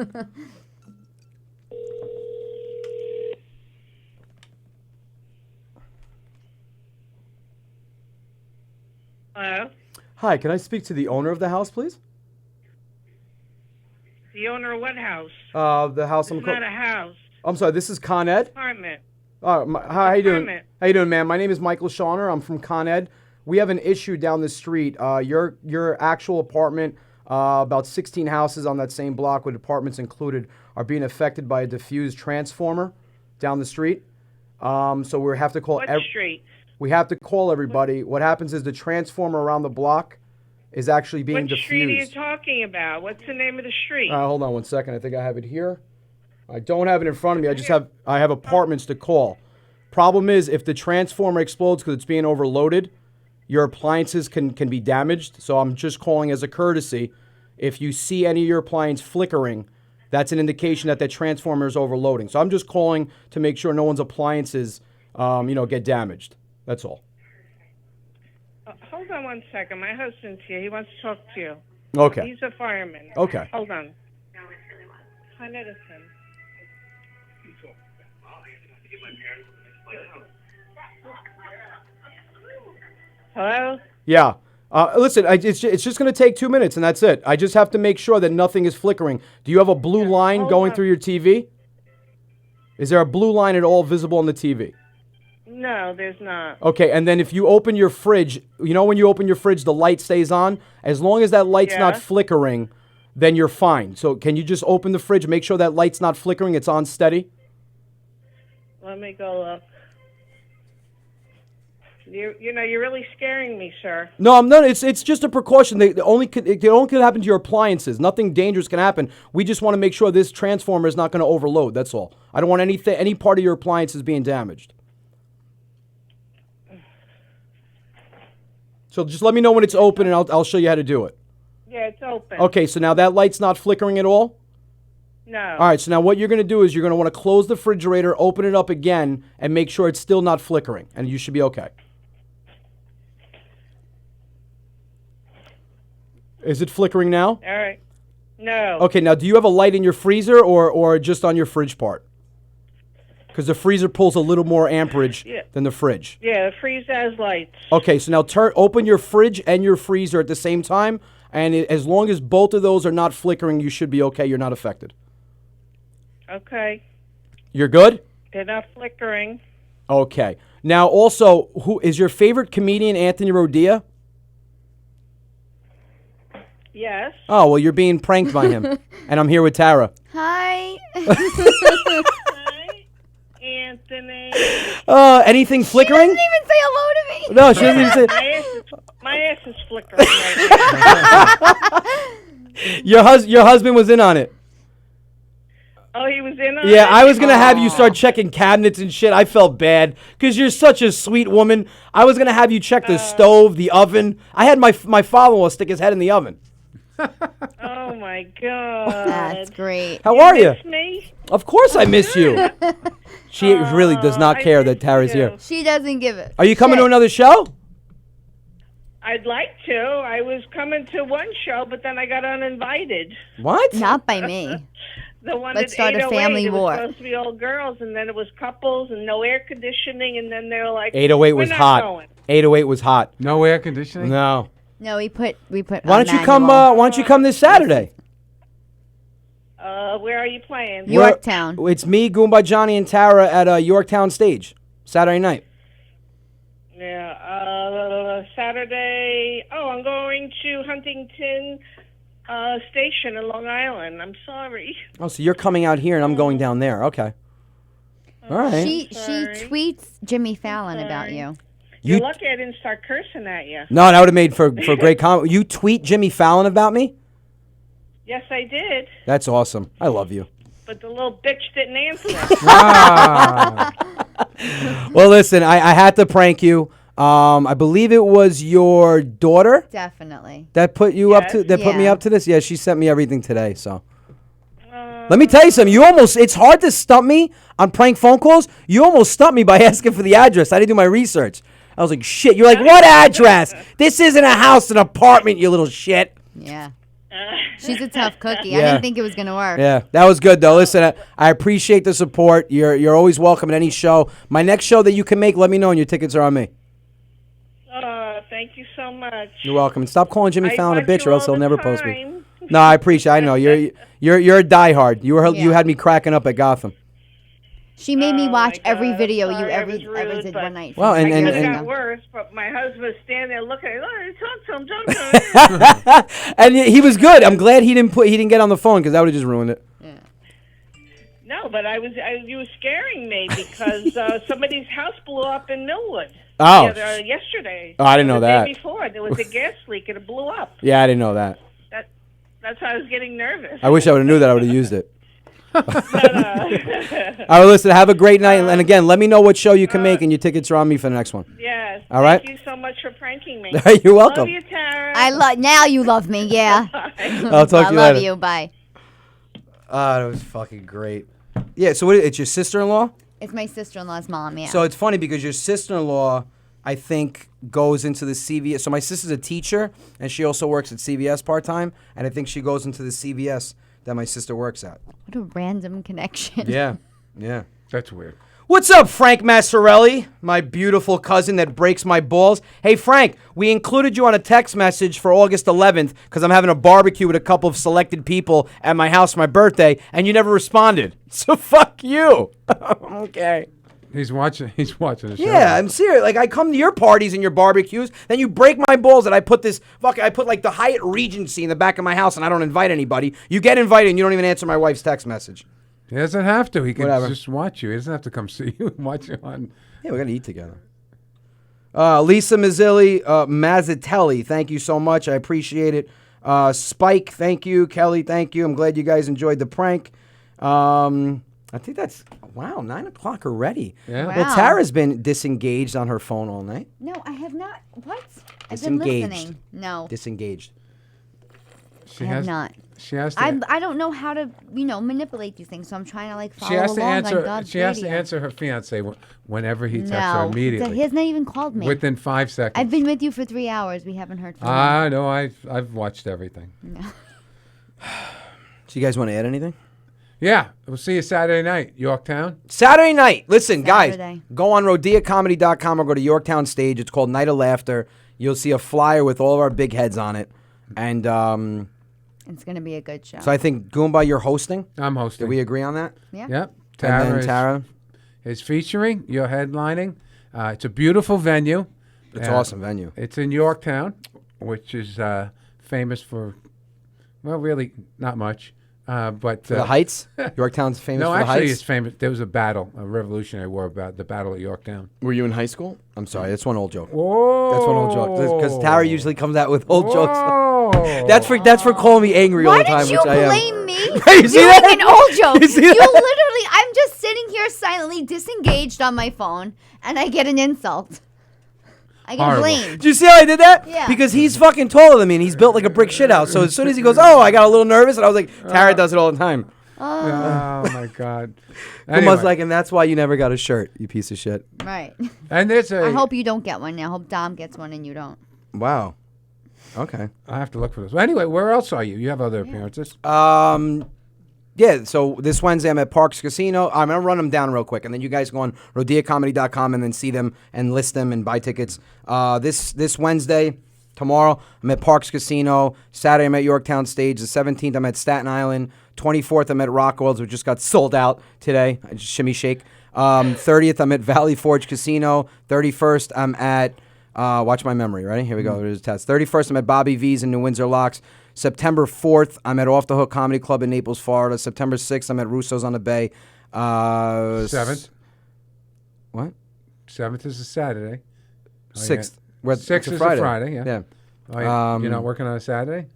Hello? Hi, can I speak to the owner of the house, please? The owner of what house? The house It's not a house. I'm sorry, this is Con Ed? Apartment. How you doing? Apartment. How you doing, ma'am? My name is Michael Schauner. I'm from Con Ed. We have an issue down the street. Your actual apartment, about 16 houses on that same block with apartments included, are being affected by a diffused transformer down the street. So we have to call. What street? We have to call everybody. What happens is the transformer around the block is actually being What diffused. street are you talking about? What's the name of the street? Hold on one second. I think I have it here. I don't have it in front of me. I have apartments to call. Problem is, if the transformer explodes because it's being overloaded, your appliances can be damaged. So I'm just calling as a courtesy. If you see any of your appliance flickering, that's an indication that the transformer is overloading. So I'm just calling to make sure no one's appliances, get damaged. That's all. Hold on one second. My husband's here. He wants to talk to you. Okay. He's a fireman. Okay. Hold on. Con Edison. Hello? Yeah. Listen, it's just going to take 2 minutes, and that's it. I just have to make sure that nothing is flickering. Do you have a blue line going through your TV? Is there a blue line at all visible on the TV? No, there's not. Okay, and then if you open your fridge, you know when you open your fridge, the light stays on? As long as that light's not flickering, then you're fine. So can you just open the fridge, make sure that light's not flickering, it's on steady? Let me go look. You know, you're really scaring me, sir. No, I'm not. It's just a precaution. It only could happen to your appliances. Nothing dangerous can happen. We just want to make sure this transformer is not going to overload. That's all. I don't want any part of your appliances being damaged. So just let me know when it's open, and I'll show you how to do it. Yeah, it's open. Okay, so now that light's not flickering at all? No. All right, so now what you're going to do is you're going to want to close the refrigerator, open it up again, and make sure it's still not flickering, and you should be okay. Is it flickering now? All right. No. Okay, now do you have a light in your freezer or just on your fridge part? Because the freezer pulls a little more amperage than the fridge. Yeah, the freezer has lights. Okay, so now open your fridge and your freezer at the same time, and as long as both of those are not flickering, you should be okay. You're not affected. Okay. You're good? They're not flickering. Okay. Now, also, who is your favorite comedian, Anthony Rodia? Yes. Oh, well, you're being pranked by him, and I'm here with Tara. Hi. Hi, Anthony. Anything flickering? She doesn't even say hello to me. No, she doesn't even say. My ass is flickering right now. Your husband was in on it. Oh, he was in on it? Yeah, I was going to have you start checking cabinets and shit. I felt bad because you're such a sweet woman. I was going to have you check the stove, the oven. I had my father-in-law stick his head in the oven. Oh, my God. That's great. How are you? Miss me? Of course I miss you. She really does not care that Tara's here. She doesn't give it. Are you coming to another show? I'd like to. I was coming to one show, but then I got uninvited. What? Not by me. The one Let's at start a 808, family it was war. supposed to be all girls, and then it was couples and no air conditioning, and then they were like, 808 we're was not hot. going. 808 was hot. No air conditioning? No. No, we put. Why don't you come? Why don't you come this Saturday? Where are you playing? Yorktown. It's me, Goomba Johnny, and Tara at Yorktown stage Saturday night. Yeah, Saturday. Oh, I'm going to Huntington Station in Long Island. I'm sorry. Oh, so you're coming out here and I'm going down there. Okay. All right. She tweets Jimmy Fallon about you. You're lucky I didn't start cursing at you. No, that would have made for great comment. You tweet Jimmy Fallon about me? Yes, I did. That's awesome. I love you. But the little bitch didn't answer. Well, listen, I had to prank you. I believe it was your daughter Definitely. that put you up to put me Yeah. up to this. Yeah, she sent me everything today. So let me tell you something. It's hard to stump me on prank phone calls. You almost stumped me by asking for the address. I didn't do my research. I was like, shit. You're like, what address? This isn't a house, an apartment, you little shit. Yeah. She's a tough cookie. Yeah. I didn't think it was going to work. Yeah, that was good, though. Listen, I appreciate the support. You're always welcome at any show. My next show that you can make, let me know, and your tickets are on me. Thank you so much. You're welcome. And stop calling Jimmy Fallon a watch bitch, you or else all he'll the never post me. time. No, I appreciate. I know you're a diehard. You had me cracking up at Gotham. She made me watch every video Sorry, you I ever was rude, did but one night. Well, and it got worse, but my husband was standing there looking at me. Talk to him. And he was good. I'm glad he didn't get on the phone because that would have just ruined it. No, but you were scaring me because somebody's house blew up in Millwood. Oh. Yesterday. Oh, I didn't know that. The day before, there was a gas leak and it blew up. Yeah, I didn't know that. That's why I was getting nervous. I wish I would have knew that. I would have used it. All right, listen. Have a great night, and again, let me know what show you can make, and your tickets are on me for the next one. Yes. All right. Thank you so much for pranking me. You're welcome. Love you, Tara. Now you love me, yeah. I'll talk to you I love later. you. Bye. That was fucking great. Yeah. So it's your sister-in-law? It's my sister-in-law's mom. Yeah. So it's funny because your sister-in-law, I think, goes into the CVS. So my sister's a teacher, and she also works at CVS part-time, and I think she goes into the CVS that my sister works at. What a random connection. Yeah. That's weird. What's up, Frank Massarelli, my beautiful cousin that breaks my balls? Hey, Frank, we included you on a text message for August 11th because I'm having a barbecue with a couple of selected people at my house for my birthday, and you never responded. So fuck you. Okay. He's watching the show. Yeah, I'm serious. Like, I come to your parties and your barbecues, then you break my balls that I put like the Hyatt Regency in the back of my house and I don't invite anybody. You get invited and you don't even answer my wife's text message. He doesn't have to. He can Whatever. just watch you. He doesn't have to come see you and watch you on. Yeah, we got to eat together. Lisa Mazzatelli, thank you so much. I appreciate it. Spike, thank you. Kelly, thank you. I'm glad you guys enjoyed the prank. I think that's, 9 o'clock already. Yeah. Wow. Well, Tara's been disengaged on her phone all night. No, I have not. What? I've been Disengaged. listening. No, Disengaged. She I have not. She has to. I don't know how to, manipulate these things, so I'm trying to follow She has to along answer. on God's She has to radio. answer her fiance whenever he texts her No, immediately. he has not even called me. Within 5 seconds. I've been with you for 3 hours. We haven't heard from him. I know. I've watched everything. No. So you guys want to add anything? Yeah, we'll see you Saturday night, Yorktown. Saturday night. Listen, guys, Saturday. go on RodiaComedy.com or go to Yorktown Stage. It's called Night of Laughter. You'll see a flyer with all of our big heads on it. And It's going to be a good show. so I think, Goomba, you're hosting. I'm hosting. Did we agree on that? Yeah. Yep. And then Tara? is featuring. You're headlining. It's a beautiful venue. It's awesome venue. It's in Yorktown, which is famous for, well, really not much. But For the Heights? Yorktown's famous no, for the actually, Heights? it's famous. There was a Revolutionary War about the Battle at Yorktown. Were you in high school? I'm sorry, that's one old joke. Whoa! That's one old joke. Because Tara usually comes out with old jokes. Whoa. That's for calling me angry all Why the time, did you which I am. blame me? You see Doing that? an old joke. You see You that? literally, I'm just sitting here silently disengaged on my phone, and I get an insult. I get Horrible. blamed. Did you see how I did that? Yeah. Because he's fucking taller than me, and he's built like a brick shit house. So as soon as he goes, oh, I got a little nervous, and I was like, Tara does it all the time. Oh my God! Almost like, and that's why you never got a shirt, you piece of shit. Right. and there's a. I hope you don't get one now. I hope Dom gets one and you don't. Wow. Okay. I have to look for this. Well, anyway, where else are you? You have other appearances. Yeah, so this Wednesday I'm at Parks Casino. I'm going to run them down real quick, and then you guys go on RodiaComedy.com and then see them and list them and buy tickets. This Wednesday, tomorrow, I'm at Parks Casino. Saturday, I'm at Yorktown Stage. The 17th, I'm at Staten Island. 24th, I'm at Rockwell's, which just got sold out today. I just shimmy shake. 30th, I'm at Valley Forge Casino. 31st, I'm at, watch my memory, ready? Here we go. There's a test. 31st, I'm at Bobby V's in New Windsor Locks. September 4th, I'm at Off the Hook Comedy Club in Naples, Florida. September 6th, I'm at Russo's on the Bay. 7th. What? 7th is a Saturday. 6th. Yeah. 6th is a Friday. Yeah. Oh, yeah. You're not working on a Saturday?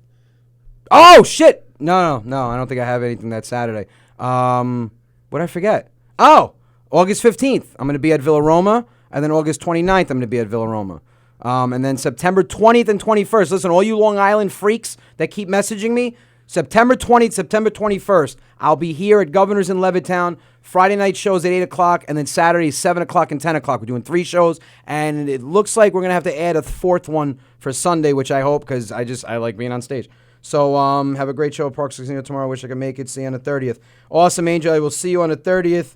Oh, shit. No, I don't think I have anything that Saturday. What did I forget? Oh, August 15th, I'm going to be at Villa Roma. And then August 29th, I'm going to be at Villa Roma. And then September 20th and 21st. Listen, all you Long Island freaks that keep messaging me, September 20th, September 21st, I'll be here at Governor's in Levittown. Friday night shows at 8 o'clock, and then Saturday, 7 o'clock and 10 o'clock. We're doing 3 shows, and it looks like we're going to have to add a 4th one for Sunday, which I hope, because I like being on stage. So have a great show at Parks Casino tomorrow. Wish I could make it. See you on the 30th. Awesome, Angel. I will see you on the 30th.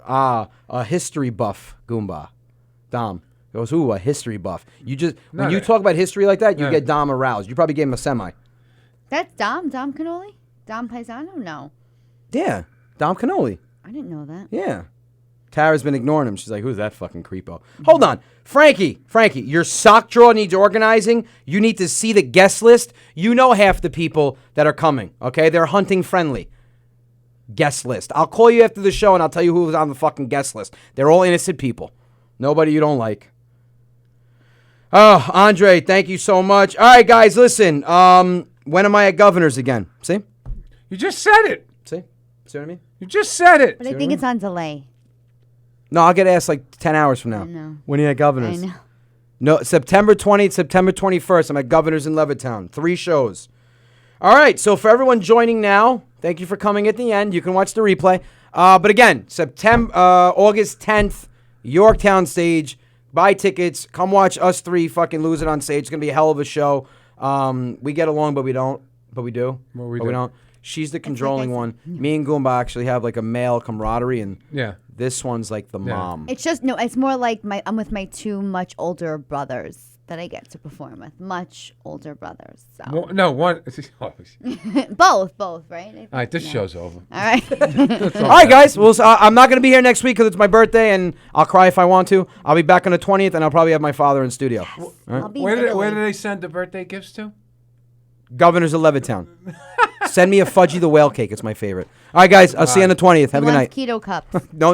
A history buff, Goomba. Dom goes, ooh, a history buff. You just when you talk about history like that, you get Dom aroused. You probably gave him a semi. That's Dom Canoli? Dom Paisano? No. Yeah, Dom Canoli. I didn't know that. Yeah. Tara's been ignoring him. She's like, who's that fucking creepo? Hold on. Frankie, your sock drawer needs organizing. You need to see the guest list. You know half the people that are coming, okay? They're hunting friendly. Guest list. I'll call you after the show and I'll tell you who's on the fucking guest list. They're all innocent people. Nobody you don't like. Oh, Andre, thank you so much. All right, guys, listen. When am I at Governor's again? See? You just said it. See what I mean? You just said it. But I think it's on delay. No, I'll get asked like 10 hours from now. I know. When are you at Governor's? I know. No, September 20th, September 21st. I'm at Governor's in Levittown. 3 shows. All right, so for everyone joining now, thank you for coming at the end. You can watch the replay. But again, August 10th, Yorktown stage. Buy tickets. Come watch us three fucking lose it on stage. It's going to be a hell of a show. We get along, but we don't. But we do. Well, we but do. we don't. She's the controlling one. Me and Goomba actually have like a male camaraderie, and Yeah. this one's like the mom. It's just no. It's more like I'm with my two much older brothers that I get to perform with. Much older brothers. So. No, one. both, right? All right, this show's over. All right. All right, guys. Well, I'm not going to be here next week because it's my birthday, and I'll cry if I want to. I'll be back on the 20th, and I'll probably have my father in studio. Yes. All right? I'll be Where in do they send the birthday gifts to? Governors of Levittown. Send me a Fudgy the Whale cake. It's my favorite. All right, guys. I'll see you on the 20th. Have a good night. Keto cups. No